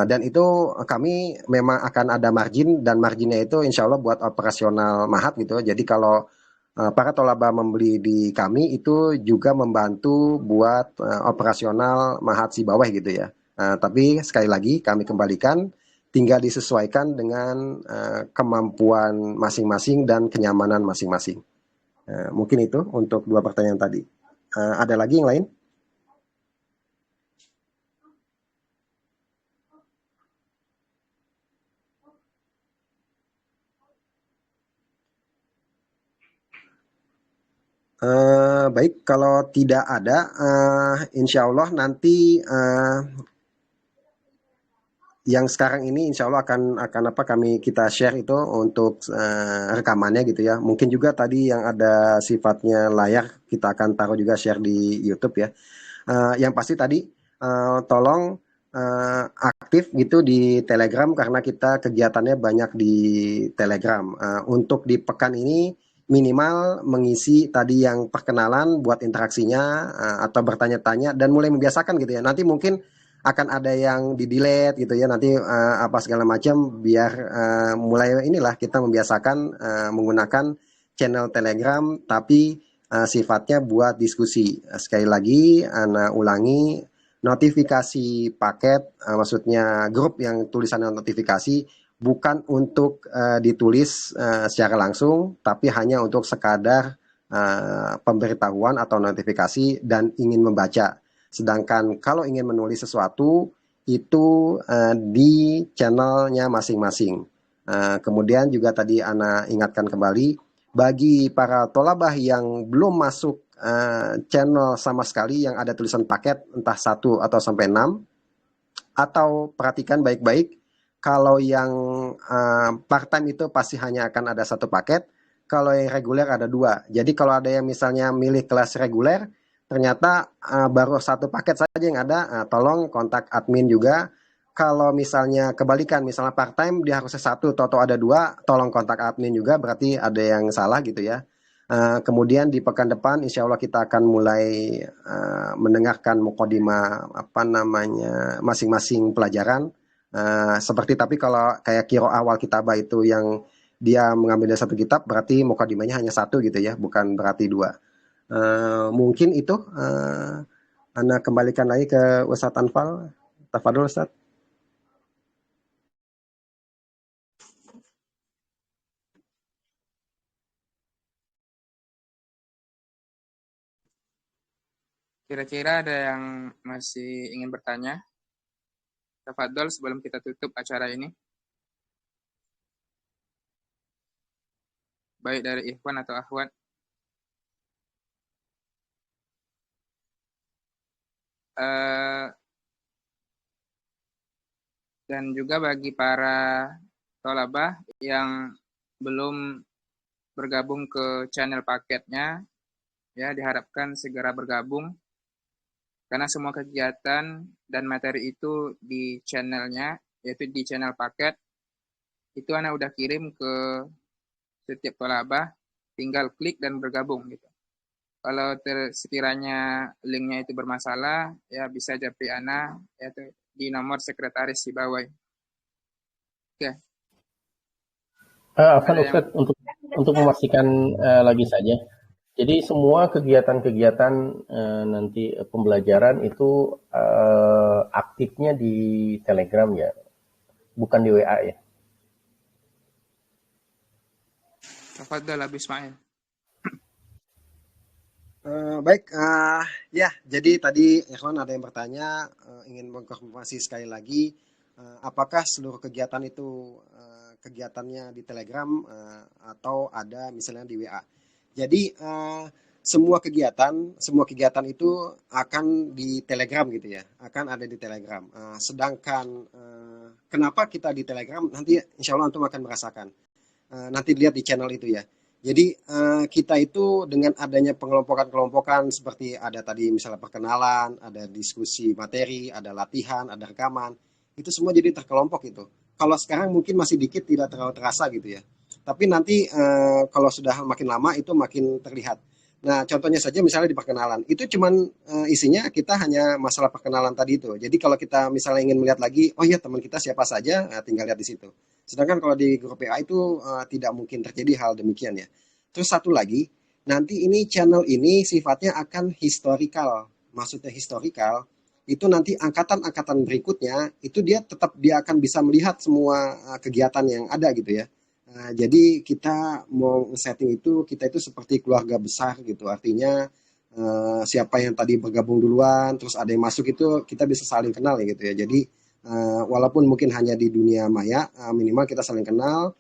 dan itu kami memang akan ada margin dan marginnya itu insya Allah buat operasional mahat gitu. Jadi kalau para tolaba membeli di kami itu juga membantu buat operasional mahat Sibawai gitu ya. Tapi sekali lagi kami kembalikan tinggal disesuaikan dengan kemampuan masing-masing dan kenyamanan masing-masing. Mungkin itu untuk 2 pertanyaan tadi. Ada lagi yang lain? Baik, kalau tidak ada, insya Allah nanti yang sekarang ini insya Allah akan apa kita share itu untuk rekamannya gitu ya. Mungkin juga tadi yang ada sifatnya layar kita akan taruh juga share di YouTube ya. Yang pasti tadi tolong aktif gitu di Telegram karena kita kegiatannya banyak di Telegram. Untuk di pekan ini minimal mengisi tadi yang perkenalan buat interaksinya atau bertanya-tanya dan mulai membiasakan gitu ya. Nanti mungkin akan ada yang di delete gitu ya nanti apa segala macam biar mulai inilah kita membiasakan menggunakan channel Telegram tapi sifatnya buat diskusi. Sekali lagi Ana ulangi notifikasi paket maksudnya grup yang tulisannya notifikasi bukan untuk ditulis secara langsung, tapi hanya untuk sekadar pemberitahuan atau notifikasi dan ingin membaca. Sedangkan kalau ingin menulis sesuatu, itu di channelnya masing-masing. Kemudian juga tadi Ana ingatkan kembali, bagi para tolabah yang belum masuk channel sama sekali yang ada tulisan paket, entah 1 atau sampai 6, atau perhatikan baik-baik, kalau yang part-time itu pasti hanya akan ada 1 paket. kalau yang reguler ada 2. Jadi kalau ada yang misalnya milih kelas reguler, ternyata baru 1 paket saja yang ada, tolong kontak admin juga. Kalau misalnya kebalikan, misalnya part time dia harusnya 1, atau ada 2, tolong kontak admin juga, berarti ada yang salah gitu ya. Kemudian di pekan depan insya Allah kita akan mulai mendengarkan mukodima masing-masing pelajaran. Seperti tapi kalau kayak kiro awal kitabah itu yang dia mengambil dari 1 kitab, berarti mukadimahnya hanya 1 gitu ya, bukan berarti 2. Mungkin itu Anda kembalikan lagi ke Ustadz Anfal. Tafadhol Ustadz. Kira-kira ada yang masih ingin bertanya? Tafadhol sebelum kita tutup acara ini. Baik dari Ikhwan atau Akhwat. Dan juga bagi para tolabah yang belum bergabung ke channel paketnya, ya diharapkan segera bergabung. Karena semua kegiatan dan materi itu di channelnya, yaitu di channel paket, itu Ana udah kirim ke setiap tolabah, tinggal klik dan bergabung gitu. Kalau sekiranya linknya itu bermasalah, ya bisa japri Ana, yaitu di nomor sekretaris di bawah. Oke. Afwan Ustaz, untuk memastikan lagi saja. Jadi semua kegiatan-kegiatan nanti pembelajaran itu aktifnya di Telegram ya, bukan di WA ya. Tafadhol Abu Ismail. Baik, ya jadi tadi Ikhwan ada yang bertanya, ingin mengkonfirmasi sekali lagi, apakah seluruh kegiatan itu kegiatannya di Telegram atau ada misalnya di WA. Jadi semua kegiatan itu akan di Telegram gitu ya, akan ada di Telegram. Sedangkan kenapa kita di Telegram, nanti insya Allah antum akan merasakan. Nanti lihat di channel itu ya. Jadi kita itu dengan adanya pengelompokan-kelompokan seperti ada tadi misalnya perkenalan, ada diskusi materi, ada latihan, ada rekaman, itu semua jadi terkelompok itu. Kalau sekarang mungkin masih dikit, tidak terlalu terasa gitu ya. Tapi nanti kalau sudah makin lama itu makin terlihat. Nah contohnya saja misalnya di perkenalan, itu cuman isinya kita hanya masalah perkenalan tadi itu. Jadi kalau kita misalnya ingin melihat lagi, oh ya teman kita siapa saja, tinggal lihat di situ. Sedangkan kalau di grup PA itu tidak mungkin terjadi hal demikian ya. Terus satu lagi, nanti ini channel ini sifatnya akan historical. Maksudnya historical, itu nanti angkatan-angkatan berikutnya, itu dia akan bisa melihat semua kegiatan yang ada gitu ya. Jadi kita mau setting itu, kita itu seperti keluarga besar gitu. Artinya siapa yang tadi bergabung duluan, terus ada yang masuk itu kita bisa saling kenal ya gitu ya. Jadi walaupun mungkin hanya di dunia maya, minimal kita saling kenal.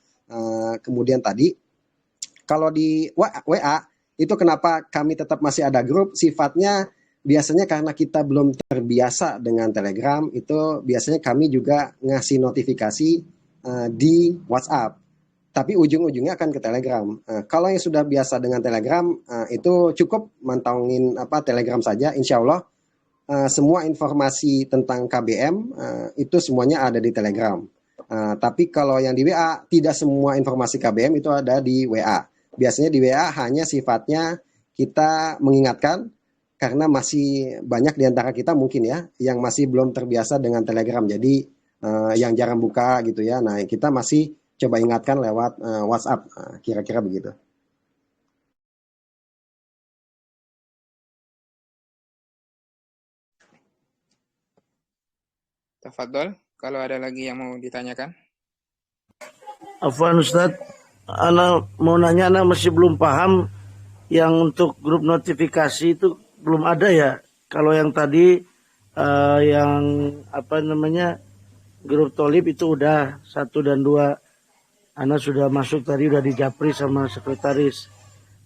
Kemudian tadi kalau di WA itu kenapa kami tetap masih ada grup, sifatnya biasanya karena kita belum terbiasa dengan Telegram, itu biasanya kami juga ngasih notifikasi di WhatsApp, tapi ujung-ujungnya akan ke Telegram. Kalau yang sudah biasa dengan Telegram, itu cukup mantengin Telegram saja, insya Allah semua informasi tentang KBM itu semuanya ada di Telegram. Tapi kalau yang di WA, tidak semua informasi KBM itu ada di WA. Biasanya di WA hanya sifatnya kita mengingatkan, karena masih banyak di antara kita mungkin ya, yang masih belum terbiasa dengan Telegram. Jadi yang jarang buka gitu ya. Nah kita masih coba ingatkan lewat WhatsApp, kira-kira begitu. Tafadhol, kalau ada lagi yang mau ditanyakan. Afwan Ustadz, Ana mau nanya, Ana masih belum paham yang untuk grup notifikasi itu belum ada ya. Kalau yang tadi yang grup Tolib itu udah 1 dan 2. Ana sudah masuk tadi, udah dijapri sama sekretaris.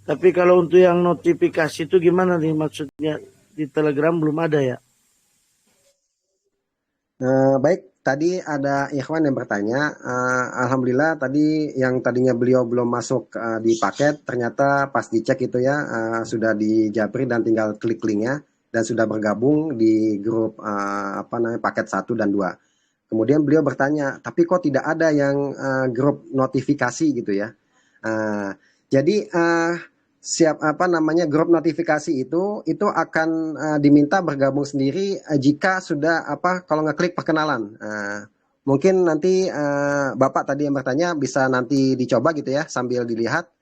Tapi kalau untuk yang notifikasi itu gimana nih maksudnya? Di Telegram belum ada ya? Baik, tadi ada Ikhwan yang bertanya, alhamdulillah tadi yang tadinya beliau belum masuk di paket, ternyata pas dicek itu ya sudah dijapri dan tinggal klik linknya dan sudah bergabung di grup apa namanya paket 1 dan 2. Kemudian beliau bertanya, tapi kok tidak ada yang grup notifikasi gitu ya? Uh, jadi siap apa namanya grup notifikasi itu akan diminta bergabung sendiri jika sudah apa kalau ngeklik perkenalan. Mungkin nanti Bapak tadi yang bertanya bisa nanti dicoba gitu ya sambil dilihat.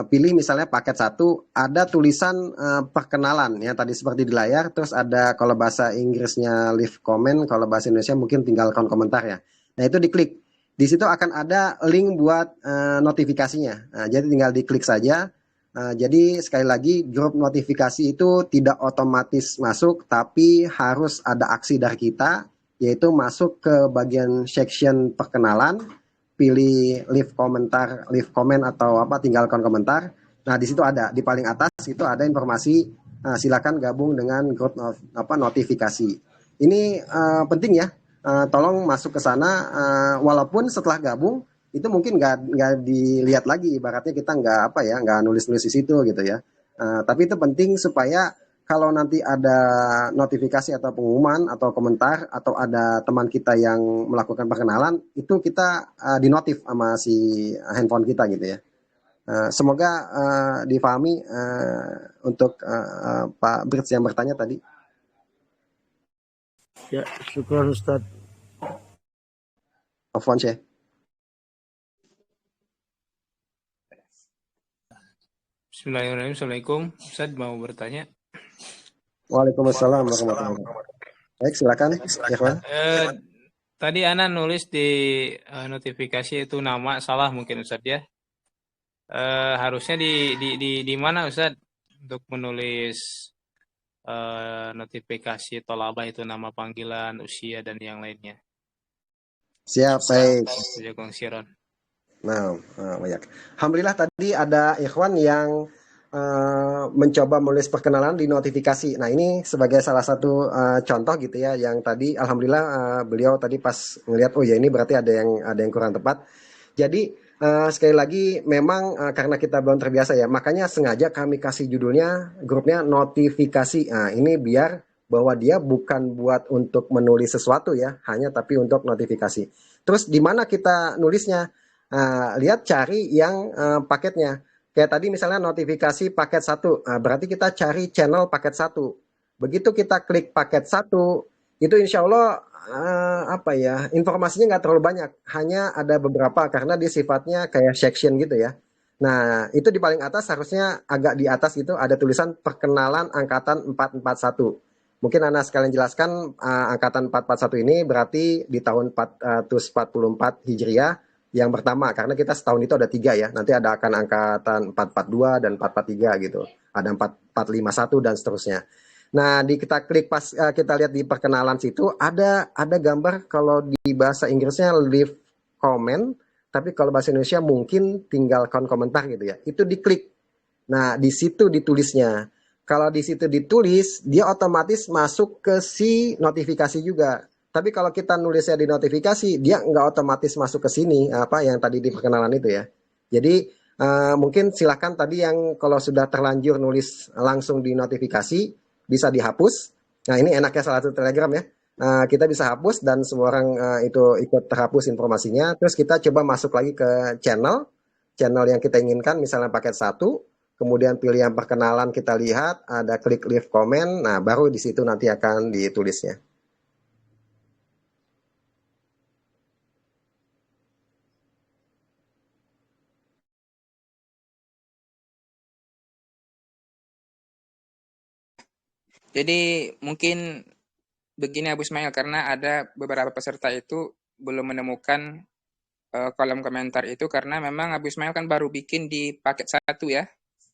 Pilih misalnya paket 1 ada tulisan perkenalan ya tadi seperti di layar, terus ada kalau bahasa Inggrisnya leave comment, kalau bahasa Indonesia mungkin tinggalkan komentar ya. Nah itu diklik, di situ akan ada link buat notifikasinya. Jadi tinggal diklik saja. Jadi sekali lagi grup notifikasi itu tidak otomatis masuk, tapi harus ada aksi dari kita, yaitu masuk ke bagian section perkenalan, pilih leave komentar, leave comment atau apa tinggalkan komentar. Nah di situ ada di paling atas itu ada informasi silakan gabung dengan grup notifikasi. Ini penting ya. Tolong masuk ke sana walaupun setelah gabung itu mungkin nggak dilihat lagi, ibaratnya kita nggak apa ya nggak nulis-nulis di situ gitu ya. Tapi itu penting supaya kalau nanti ada notifikasi atau pengumuman atau komentar atau ada teman kita yang melakukan perkenalan itu kita dinotif sama si handphone kita gitu ya. Semoga difahami untuk Pak Brits yang bertanya tadi. Ya, syukur Ustaz. Afwan Syekh. Bismillahirrahmanirrahim. Assalamualaikum. Ustaz mau bertanya. Waalaikumsalam warahmatullahi wabarakatuh. Baik, silakan. Ikhwan. Tadi Ana nulis di notifikasi itu nama salah mungkin Ustaz ya. Harusnya di mana Ustaz untuk menulis notifikasi tolabah itu nama panggilan, usia dan yang lainnya. Siap, baik. Jazakum khairan. Nah, banyak. Alhamdulillah tadi ada Ikhwan yang mencoba menulis perkenalan di notifikasi. Nah, ini sebagai salah satu contoh gitu ya, yang tadi alhamdulillah beliau tadi pas ngelihat oh ya ini berarti ada yang kurang tepat. Jadi sekali lagi memang karena kita belum terbiasa ya, makanya sengaja kami kasih judulnya grupnya notifikasi. Nah, ini biar bahwa dia bukan buat untuk menulis sesuatu ya, hanya tapi untuk notifikasi. Terus di mana kita nulisnya? Lihat cari yang paketnya. Kayak tadi misalnya notifikasi paket 1, berarti kita cari channel paket 1. Begitu kita klik paket 1, itu insya Allah apa ya informasinya nggak terlalu banyak, hanya ada beberapa karena dia sifatnya kayak section gitu ya. Nah itu di paling atas harusnya agak di atas itu ada tulisan perkenalan angkatan 441. Mungkin Anda sekalian jelaskan angkatan 441 ini berarti di tahun 444 Hijriah yang pertama, karena kita setahun itu ada 3 ya, nanti ada akan angkatan 442 dan 443 gitu, ada 4451 dan seterusnya. Nah di kita klik pas kita lihat di perkenalan situ ada gambar, kalau di bahasa Inggrisnya leave comment, tapi kalau bahasa Indonesia mungkin tinggalkan komentar gitu ya, itu diklik. Nah di situ ditulisnya, kalau di situ ditulis dia otomatis masuk ke si notifikasi juga. Tapi kalau kita nulisnya di notifikasi, dia nggak otomatis masuk ke sini, apa yang tadi di perkenalan itu ya. Jadi mungkin silakan tadi yang kalau sudah terlanjur nulis langsung di notifikasi, bisa dihapus. Nah ini enaknya salah satu Telegram ya. Kita bisa hapus dan semua orang itu ikut terhapus informasinya. Terus kita coba masuk lagi ke channel yang kita inginkan, misalnya paket 1. Kemudian pilih yang perkenalan, kita lihat, ada klik leave comment. Nah baru di situ nanti akan ditulisnya. Jadi mungkin begini Abu Ismail, karena ada beberapa peserta itu belum menemukan kolom komentar itu karena memang Abu Ismail kan baru bikin di paket 1 ya,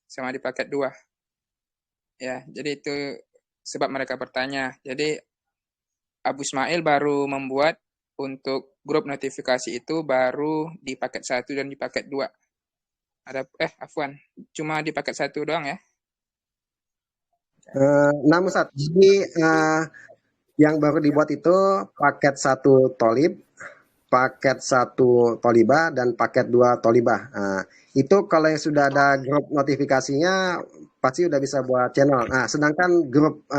sama di paket 2. Ya, jadi itu sebab mereka bertanya. Jadi Abu Ismail baru membuat untuk grup notifikasi itu baru di paket 1 dan di paket 2. Afwan, cuma di paket 1 doang ya. Nah Ustaz, jadi Yang baru dibuat itu paket 1 Tolib, paket 1 Tolibah, dan paket 2 Tolibah. Nah, itu kalau yang sudah ada grup notifikasinya pasti udah bisa buat channel. Nah, sedangkan grup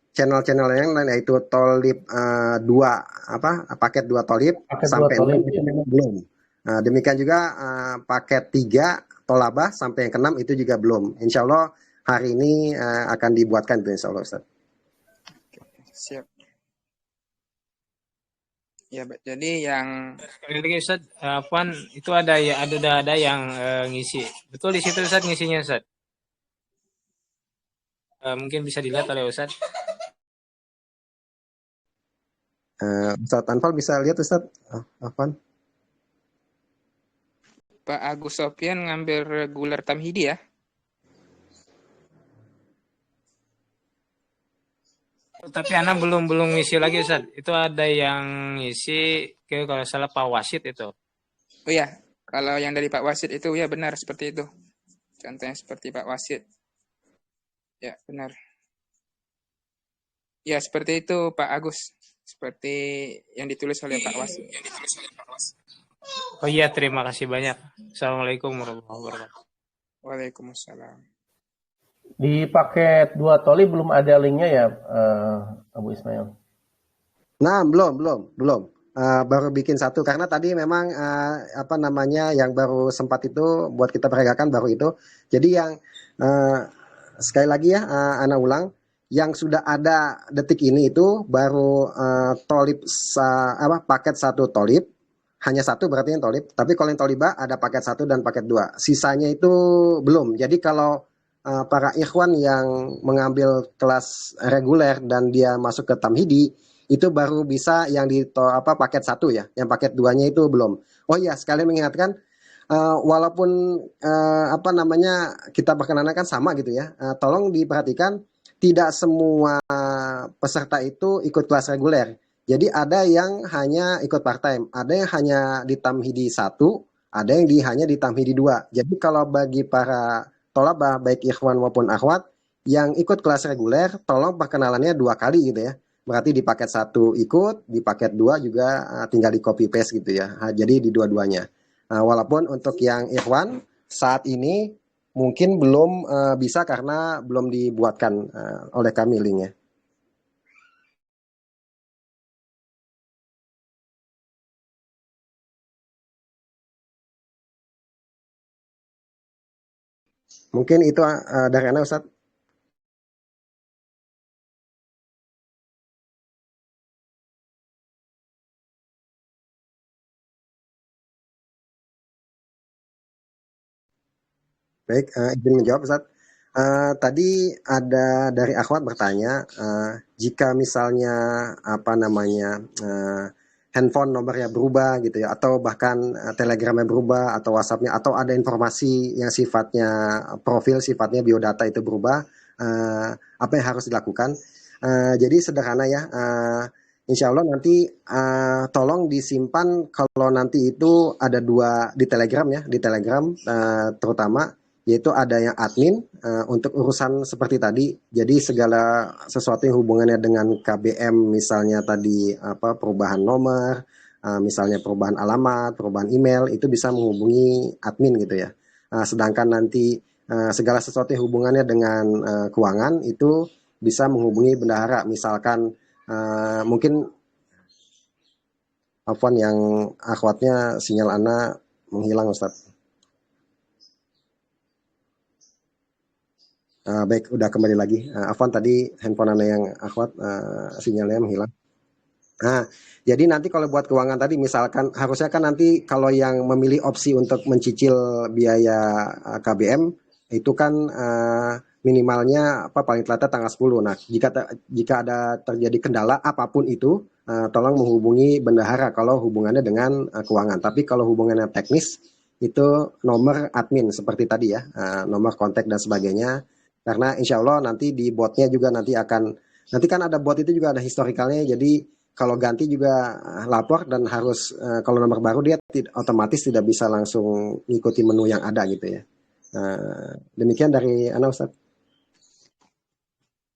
channel-channel yang lain yaitu Tolib 2 paket 2 Tolib Paket 2 sampai 6 Tolib itu ya. memang belum. Nah, demikian juga paket 3 Tolabah sampai yang ke-6 itu juga belum. Insya Allah hari ini akan dibuatkan itu insya Allah Ustaz. Siap. Ya, jadi yang sekali lagi Ustaz, Afwan itu ada ya ada yang ngisi. Betul di situ Ustaz ngisinya Ustaz. Mungkin bisa dilihat oleh Ustaz. Ustaz Anfal bisa lihat Ustaz Afwan? Pak Agus Sofyan ngambil reguler Tamhidi ya. Tapi Ana belum ngisi lagi Ustaz. Itu ada yang ngisi kalau salah Pak Wasit itu. Oh ya, kalau yang dari Pak Wasit itu ya benar seperti itu. Contohnya seperti Pak Wasit. Ya, benar. Ya, seperti itu Pak Agus. Seperti yang ditulis oleh Pak Wasit. Oh iya, terima kasih banyak. Assalamualaikum warahmatullahi wabarakatuh. Waalaikumsalam. Di paket 2 Tolib belum ada linknya ya, Abu Ismail? Nah, belum. Baru bikin 1 karena tadi memang yang baru sempat itu buat kita peragakan baru itu. Jadi yang sekali lagi ya, Ana ulang, yang sudah ada detik ini itu baru Tolib paket 1 Tolib, hanya 1 berarti yang Tolib. Tapi kalau yang Tolibah ada paket 1 dan paket 2. Sisanya itu belum. Jadi kalau para ikhwan yang mengambil kelas reguler dan dia masuk ke Tamhidi itu baru bisa yang di paket 1 ya, yang paket 2-nya itu belum. Oh iya, sekalian mengingatkan walaupun kita perkenalan kan sama gitu ya, tolong diperhatikan tidak semua peserta itu ikut kelas reguler. Jadi ada yang hanya ikut part time, ada yang hanya di Tamhidi 1, ada yang hanya di Tamhidi 2. Jadi kalau bagi para tolabah baik ikhwan maupun akhwat yang ikut kelas reguler, tolong perkenalannya 2 kali gitu ya. Berarti di paket 1 ikut, di paket 2 juga tinggal di copy paste gitu ya. Jadi di dua-duanya. Walaupun untuk yang ikhwan saat ini mungkin belum bisa karena belum dibuatkan oleh kami linknya. Mungkin itu dari Anda Ustaz. Baik, izin menjawab Ustaz. Tadi ada dari akhwat bertanya, jika misalnya handphone nomornya berubah gitu ya, atau bahkan telegramnya berubah atau WhatsAppnya, atau ada informasi yang sifatnya profil, sifatnya biodata itu berubah, apa yang harus dilakukan? Jadi sederhana ya, insya Allah nanti tolong disimpan kalau nanti itu ada 2 di Telegram ya, di Telegram terutama, yaitu ada yang admin untuk urusan seperti tadi. Jadi segala sesuatu yang hubungannya dengan KBM, misalnya tadi perubahan nomor, misalnya perubahan alamat, perubahan email, itu bisa menghubungi admin gitu ya. Sedangkan nanti segala sesuatu yang hubungannya dengan keuangan itu bisa menghubungi bendahara. Misalkan mungkin Afwan yang akhwatnya sinyal Ana menghilang Ustadz. Baik, udah kembali lagi. Afwan tadi handphone Anda yang akhwat sinyalnya menghilang. Nah, jadi nanti kalau buat keuangan tadi misalkan harusnya kan nanti kalau yang memilih opsi untuk mencicil biaya KBM itu kan minimalnya paling telat tanggal 10. Nah, jika ada terjadi kendala apapun itu tolong menghubungi bendahara kalau hubungannya dengan keuangan. Tapi kalau hubungannya teknis itu nomor admin seperti tadi ya, nomor kontak dan sebagainya. Karena insya Allah nanti di botnya juga nanti kan ada bot itu juga ada historikalnya, jadi kalau ganti juga lapor dan harus kalau nomor baru dia otomatis tidak bisa langsung ikuti menu yang ada gitu ya. Demikian dari Ana Ustaz.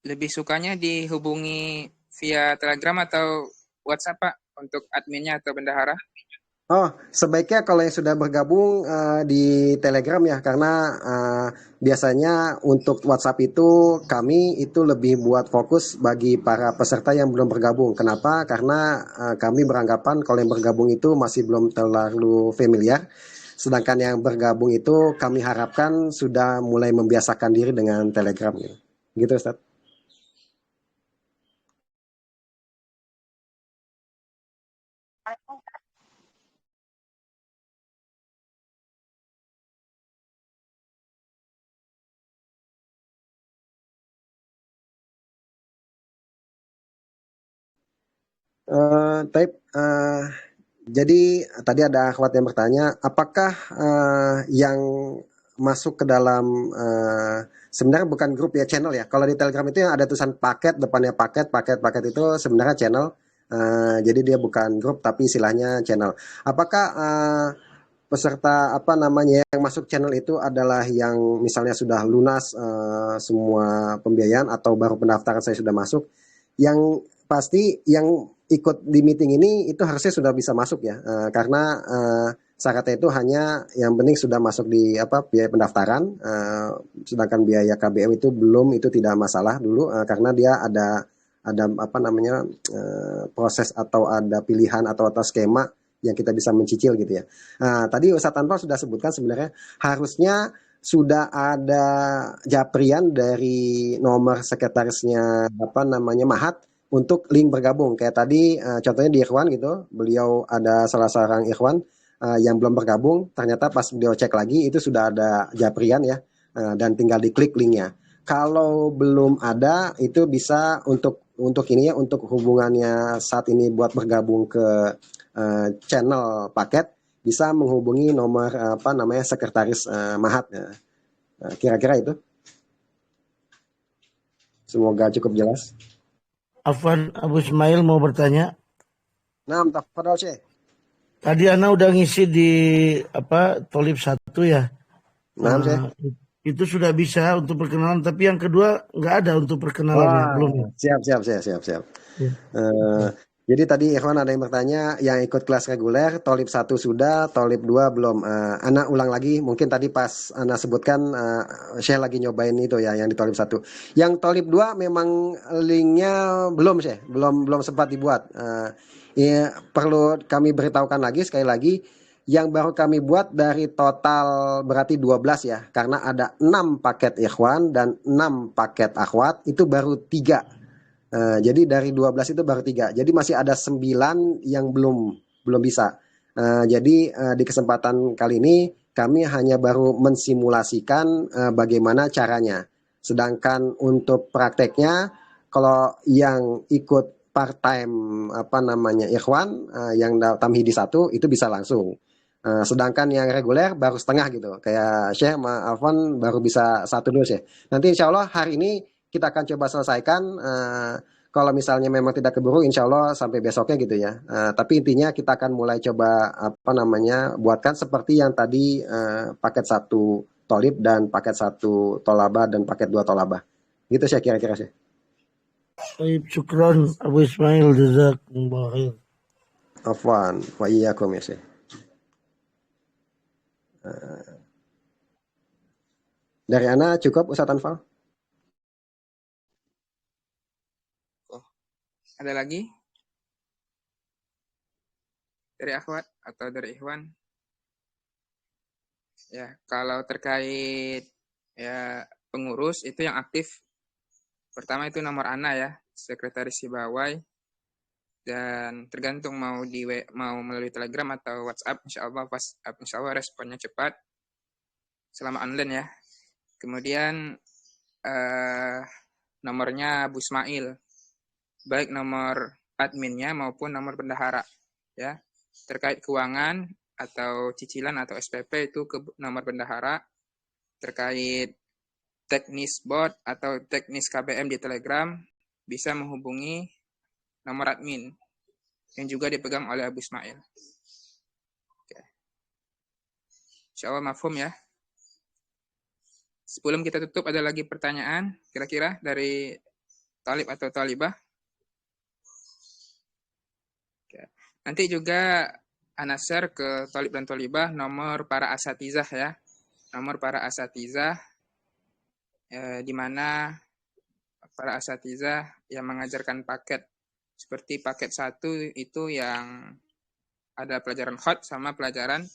Lebih sukanya dihubungi via Telegram atau WhatsApp, Pak, untuk adminnya atau bendahara? Oh, sebaiknya kalau yang sudah bergabung di Telegram ya, karena biasanya untuk WhatsApp itu kami itu lebih buat fokus bagi para peserta yang belum bergabung. Kenapa? Karena kami beranggapan kalau yang bergabung itu masih belum terlalu familiar. Sedangkan yang bergabung itu kami harapkan sudah mulai membiasakan diri dengan Telegram gitu. Gitu, Ustaz. Taib, jadi tadi ada akhwat yang bertanya, apakah yang masuk ke dalam sebenarnya bukan grup ya, channel ya. Kalau di Telegram itu yang ada tulisan paket, depannya paket itu sebenarnya channel. Jadi dia bukan grup tapi istilahnya channel. Apakah peserta apa namanya yang masuk channel itu adalah yang misalnya sudah lunas semua pembiayaan atau baru pendaftaran saya sudah masuk? Yang pasti yang ikut di meeting ini itu harusnya sudah bisa masuk ya, karena syaratnya itu hanya yang penting sudah masuk di apa biaya pendaftaran, sedangkan biaya KBM itu belum, itu tidak masalah dulu karena dia ada apa namanya proses atau ada pilihan atau skema yang kita bisa mencicil gitu ya. Tadi Ustadz Anwar sudah sebutkan sebenarnya harusnya sudah ada japrian dari nomor sekretarisnya apa namanya Mahat untuk link bergabung. Kayak tadi contohnya di Ikhwan gitu, beliau ada salah seorang Ikhwan yang belum bergabung, ternyata pas beliau cek lagi itu sudah ada japrian ya, dan tinggal diklik linknya. Kalau belum ada itu bisa untuk ini ya, untuk hubungannya saat ini buat bergabung ke channel paket, bisa menghubungi nomor apa namanya sekretaris Mahat ya. Kira-kira itu. Semoga cukup jelas. Afwan, Abu Ismail mau bertanya. Nah, tafadhol Syekh. Tadi Ana udah ngisi di apa Tolib 1 ya. Nah, Syekh. Itu sudah bisa untuk perkenalan, tapi yang kedua nggak ada untuk perkenalannya, belum ya? Siap. Ya. Jadi tadi Ikhwan ada yang bertanya, yang ikut kelas reguler, Tolib 1 sudah, Tolib 2 belum. Ana ulang lagi, mungkin tadi pas Ana sebutkan, Syekh lagi nyobain itu ya, yang di Tolib 1. Yang Tolib 2 memang linknya belum Syekh, belum sempat dibuat. Ya, perlu kami beritahukan lagi, sekali lagi, yang baru kami buat dari total berarti 12 ya, karena ada 6 paket Ikhwan dan 6 paket Akhwat, itu baru 3. Jadi dari 12 itu baru 3. Jadi masih ada 9 yang belum bisa. Jadi di kesempatan kali ini kami hanya baru mensimulasikan bagaimana caranya. Sedangkan untuk prakteknya kalau yang ikut part time apa namanya Ikhwan yang tamhidi 1 itu bisa langsung. Sedangkan yang reguler baru setengah gitu. Kayak Syekh sama Afwan baru bisa 1 dulu Syekh. Nanti insya Allah hari ini kita akan coba selesaikan. Kalau misalnya memang tidak keburu, insya Allah sampai besoknya gitu ya. Tapi intinya kita akan mulai coba apa namanya buatkan seperti yang tadi paket 1 tolib dan paket 1 tolabah dan paket 2 tolabah. Gitu saya kira-kira sih. Baik, syukron Abu Ismail, jazakumullah khair. Afwan wa iyyakum ya Syekh. Dari Ana cukup Ustaz Anfal? Ada lagi? Dari akhwat atau dari Ikhwan? Ya, kalau terkait ya pengurus itu yang aktif, pertama itu nomor Ana ya, sekretaris Sibawai, dan tergantung mau melalui Telegram atau WhatsApp, insya Allah responnya cepat selama online ya. Kemudian nomornya Abu Ismail, baik nomor adminnya maupun nomor bendahara ya. Terkait keuangan atau cicilan atau SPP itu ke nomor bendahara. Terkait teknis bot atau teknis KBM di Telegram bisa menghubungi nomor admin yang juga dipegang oleh Abu Ismail. Oke. Insya Allah mafhum ya. Sebelum kita tutup, ada lagi pertanyaan kira-kira dari talib atau talibah? Nanti juga Ana share ke Tolib dan Tolibah nomor para asatizah ya. Nomor para asatizah di mana para asatizah yang mengajarkan paket seperti paket 1 itu yang ada pelajaran khot sama pelajaran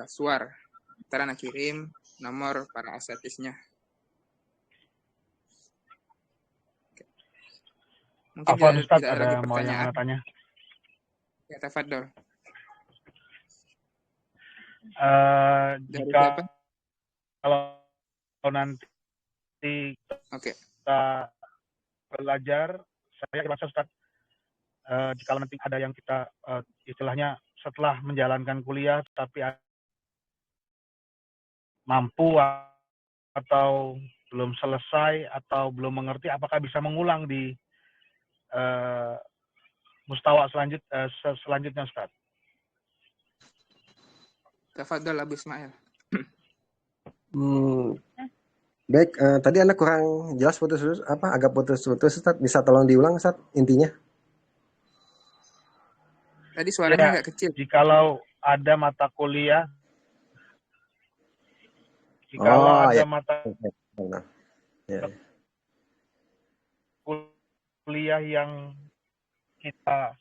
suar. Ntar Ana kirim nomor para asatiznya. Mungkin Afwan Ustadz, tidak ada lagi ada mau yang pertanyaan. mau tanya. Ya, tafadhol. Dari Jika siapa? kalau nanti Oke. kita belajar, saya merasa Ustadz, jika nanti ada yang kita istilahnya setelah menjalankan kuliah tapi mampu atau belum selesai atau belum mengerti, apakah bisa mengulang di mustawa selanjutnya Ustaz? Tafadhol Abu Ismail. Baik, tadi Anda kurang jelas putus-putus, agak putus-putus Ustaz. Bisa tolong diulang Ustaz intinya? Tadi suaranya agak kecil. Jikalau ada mata kuliah, mata kuliah yang kita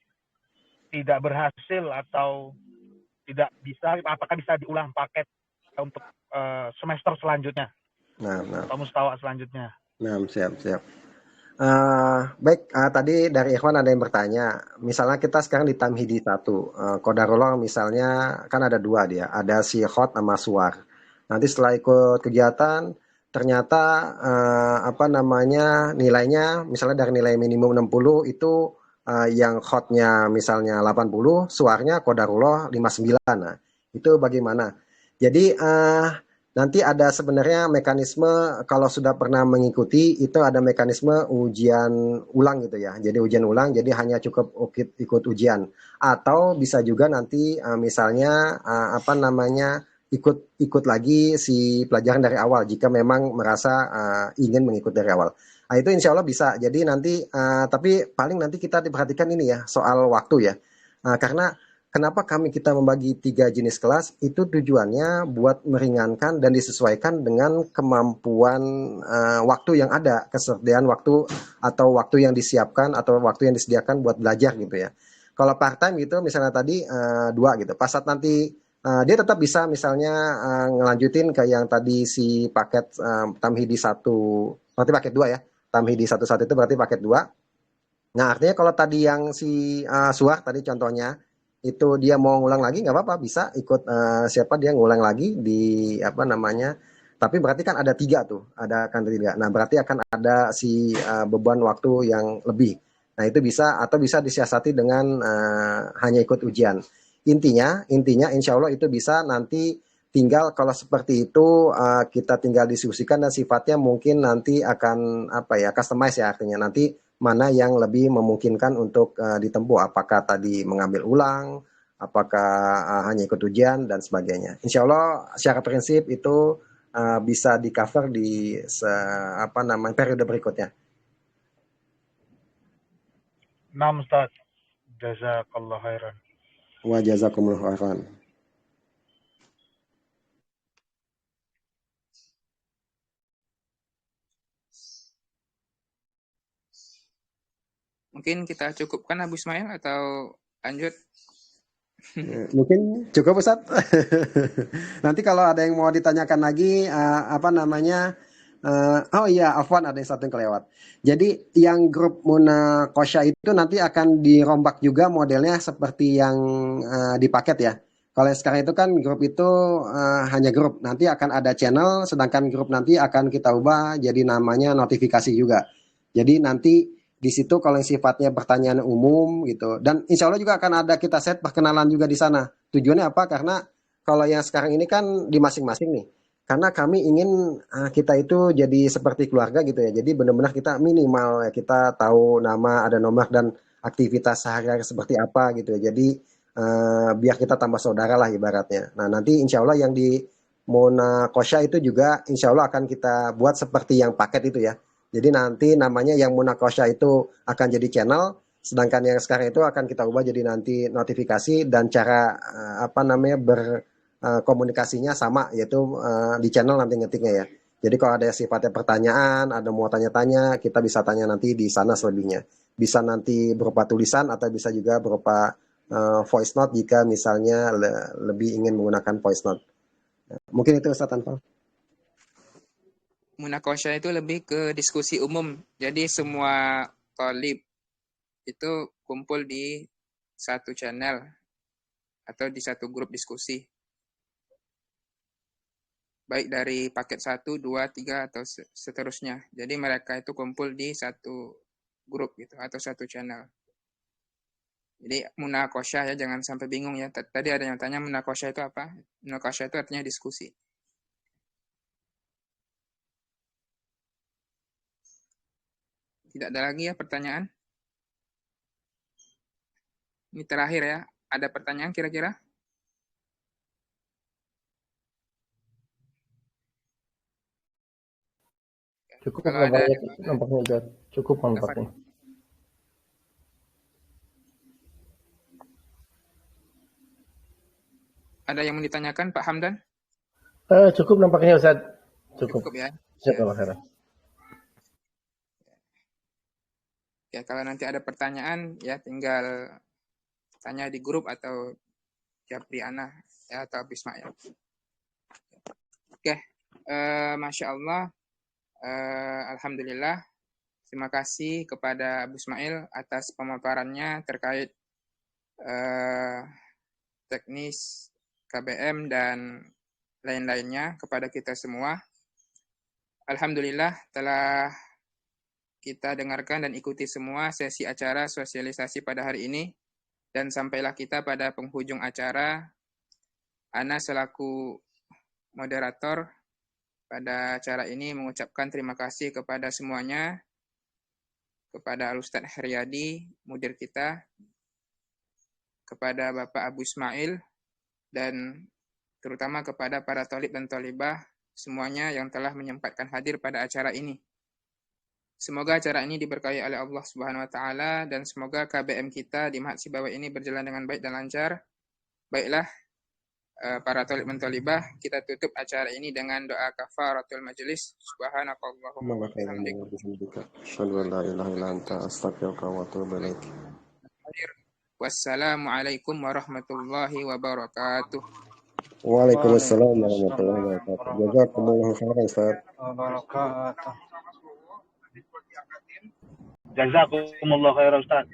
tidak berhasil atau tidak bisa, apakah bisa diulang paket untuk semester selanjutnya atau mustawa selanjutnya? Siap. Baik, tadi dari Ikhwan ada yang bertanya, misalnya kita sekarang di Tamhidi 1, Qadarullah misalnya kan ada 2 dia, ada si khot sama suar. Nanti setelah ikut kegiatan ternyata nilainya misalnya dari nilai minimum 60 itu yang khotnya misalnya 80, suarnya Qadarullah 59. Nah, itu bagaimana? Jadi nanti ada sebenarnya mekanisme, kalau sudah pernah mengikuti itu ada mekanisme ujian ulang gitu ya. Jadi ujian ulang, jadi hanya cukup ikut ujian. Atau bisa juga nanti misalnya ikut lagi si pelajaran dari awal jika memang merasa ingin mengikut dari awal. Nah, itu insya Allah bisa. Jadi nanti tapi paling nanti kita diperhatikan ini ya soal waktu ya. Karena kenapa kita membagi 3 jenis kelas, itu tujuannya buat meringankan dan disesuaikan dengan kemampuan waktu yang ada, kesediaan waktu atau waktu yang disiapkan atau waktu yang disediakan buat belajar gitu ya. Kalau part time gitu misalnya tadi 2 gitu. Pas saat nanti dia tetap bisa misalnya ngelanjutin ke yang tadi si paket Tamhidi 1, berarti paket 2 ya. Tamhidi 1 itu berarti paket 2. Nah, artinya kalau tadi yang si suar tadi contohnya itu dia mau ngulang lagi nggak apa-apa, bisa ikut dia ngulang lagi di tapi berarti kan ada 3 tuh, ada kan 3. Nah, berarti akan ada si beban waktu yang lebih. Nah, itu bisa atau bisa disiasati dengan hanya ikut ujian. Intinya insya Allah itu bisa, nanti tinggal kalau seperti itu kita tinggal diskusikan dan sifatnya mungkin nanti akan customize ya, artinya nanti mana yang lebih memungkinkan untuk ditempuh, apakah tadi mengambil ulang, apakah hanya ikut ujian dan sebagainya. Insya Allah secara prinsip itu bisa di cover di periode berikutnya. Naam Ustaz, jazakallah khairan. Wa jazakumullah khairan. Mungkin kita cukupkan Abu Ismail atau lanjut? Mungkin cukup Ustaz. Nanti kalau ada yang mau ditanyakan lagi Afwan, ada yang satu yang kelewat. Jadi yang grup Munaqosyah itu nanti akan dirombak juga modelnya seperti yang di paket ya. Kalau yang sekarang itu kan grup itu hanya grup, nanti akan ada channel, sedangkan grup nanti akan kita ubah jadi namanya notifikasi juga. Jadi nanti di situ kalau yang sifatnya pertanyaan umum gitu, dan insya Allah juga akan ada kita set perkenalan juga di sana. Tujuannya apa? Karena kalau yang sekarang ini kan di masing-masing nih. Karena kami ingin kita itu jadi seperti keluarga gitu ya. Jadi benar-benar kita minimal ya, kita tahu nama, ada nomor dan aktivitas sehari-hari seperti apa gitu ya. Jadi biar kita tambah saudara lah ibaratnya. Nah, nanti insya Allah yang di Munaqosyah itu juga insya Allah akan kita buat seperti yang paket itu ya. Jadi nanti namanya yang Munaqosyah itu akan jadi channel, Sedangkan yang sekarang itu akan kita ubah jadi nanti notifikasi dan cara berkomunikasinya sama, yaitu di channel nanti ngetiknya ya. Jadi kalau ada sifatnya pertanyaan, ada mau tanya-tanya, kita bisa tanya nanti di sana selebihnya. Bisa nanti berupa tulisan atau bisa juga berupa voice note jika misalnya lebih ingin menggunakan voice note. Mungkin itu Ustaz Anfal. Munakosha itu lebih ke diskusi umum. Jadi semua thalib itu kumpul di satu channel atau di satu grup diskusi. Baik dari paket 1, 2, 3, atau seterusnya. Jadi mereka itu kumpul di satu grup gitu atau satu channel. Jadi munakosha ya, jangan sampai bingung ya. Tadi ada yang tanya munakosha itu apa? Munakosha itu artinya diskusi. Tidak ada lagi ya pertanyaan? Ini terakhir ya. Ada pertanyaan kira-kira? Cukup Kalau ada nampaknya Ustaz. Cukup nampaknya. Ada yang mau ditanyakan Pak Hamdan? Cukup nampaknya Ustaz. Cukup ya. Jazakallahu. Ya, kalau nanti ada pertanyaan ya tinggal tanya di grup atau Japri Ana ya, atau Bismail. Oke, Masya Allah, Alhamdulillah. Terima kasih kepada Abu Ismail atas pemaparannya terkait teknis KBM dan lain-lainnya kepada kita semua. Alhamdulillah telah kita dengarkan dan ikuti semua sesi acara sosialisasi pada hari ini. Dan sampailah kita pada penghujung acara. Ana selaku moderator pada acara ini mengucapkan terima kasih kepada semuanya. Kepada Al-Ustadz Haryadi, mudir kita. Kepada Bapak Abu Ismail. Dan terutama kepada para thalib dan thalibah semuanya yang telah menyempatkan hadir pada acara ini. Semoga acara ini diberkahi oleh Allah Subhanahu wa taala dan semoga KBM kita di Mahat Sibawa ini berjalan dengan baik dan lancar. Baiklah para thalib dan thalibah, kita tutup acara ini dengan doa kafaratul majelis. Subhanakallahumma wa bihamdika asyhadu an la ilaha illa anta astaghfiruka wa atubu ilaik. Wassalamualaikum warahmatullahi wabarakatuh. Waalaikumsalam warahmatullahi wabarakatuh. Jazakumullahu khairan Ustaz. Jazakumullah khairan Ustaz.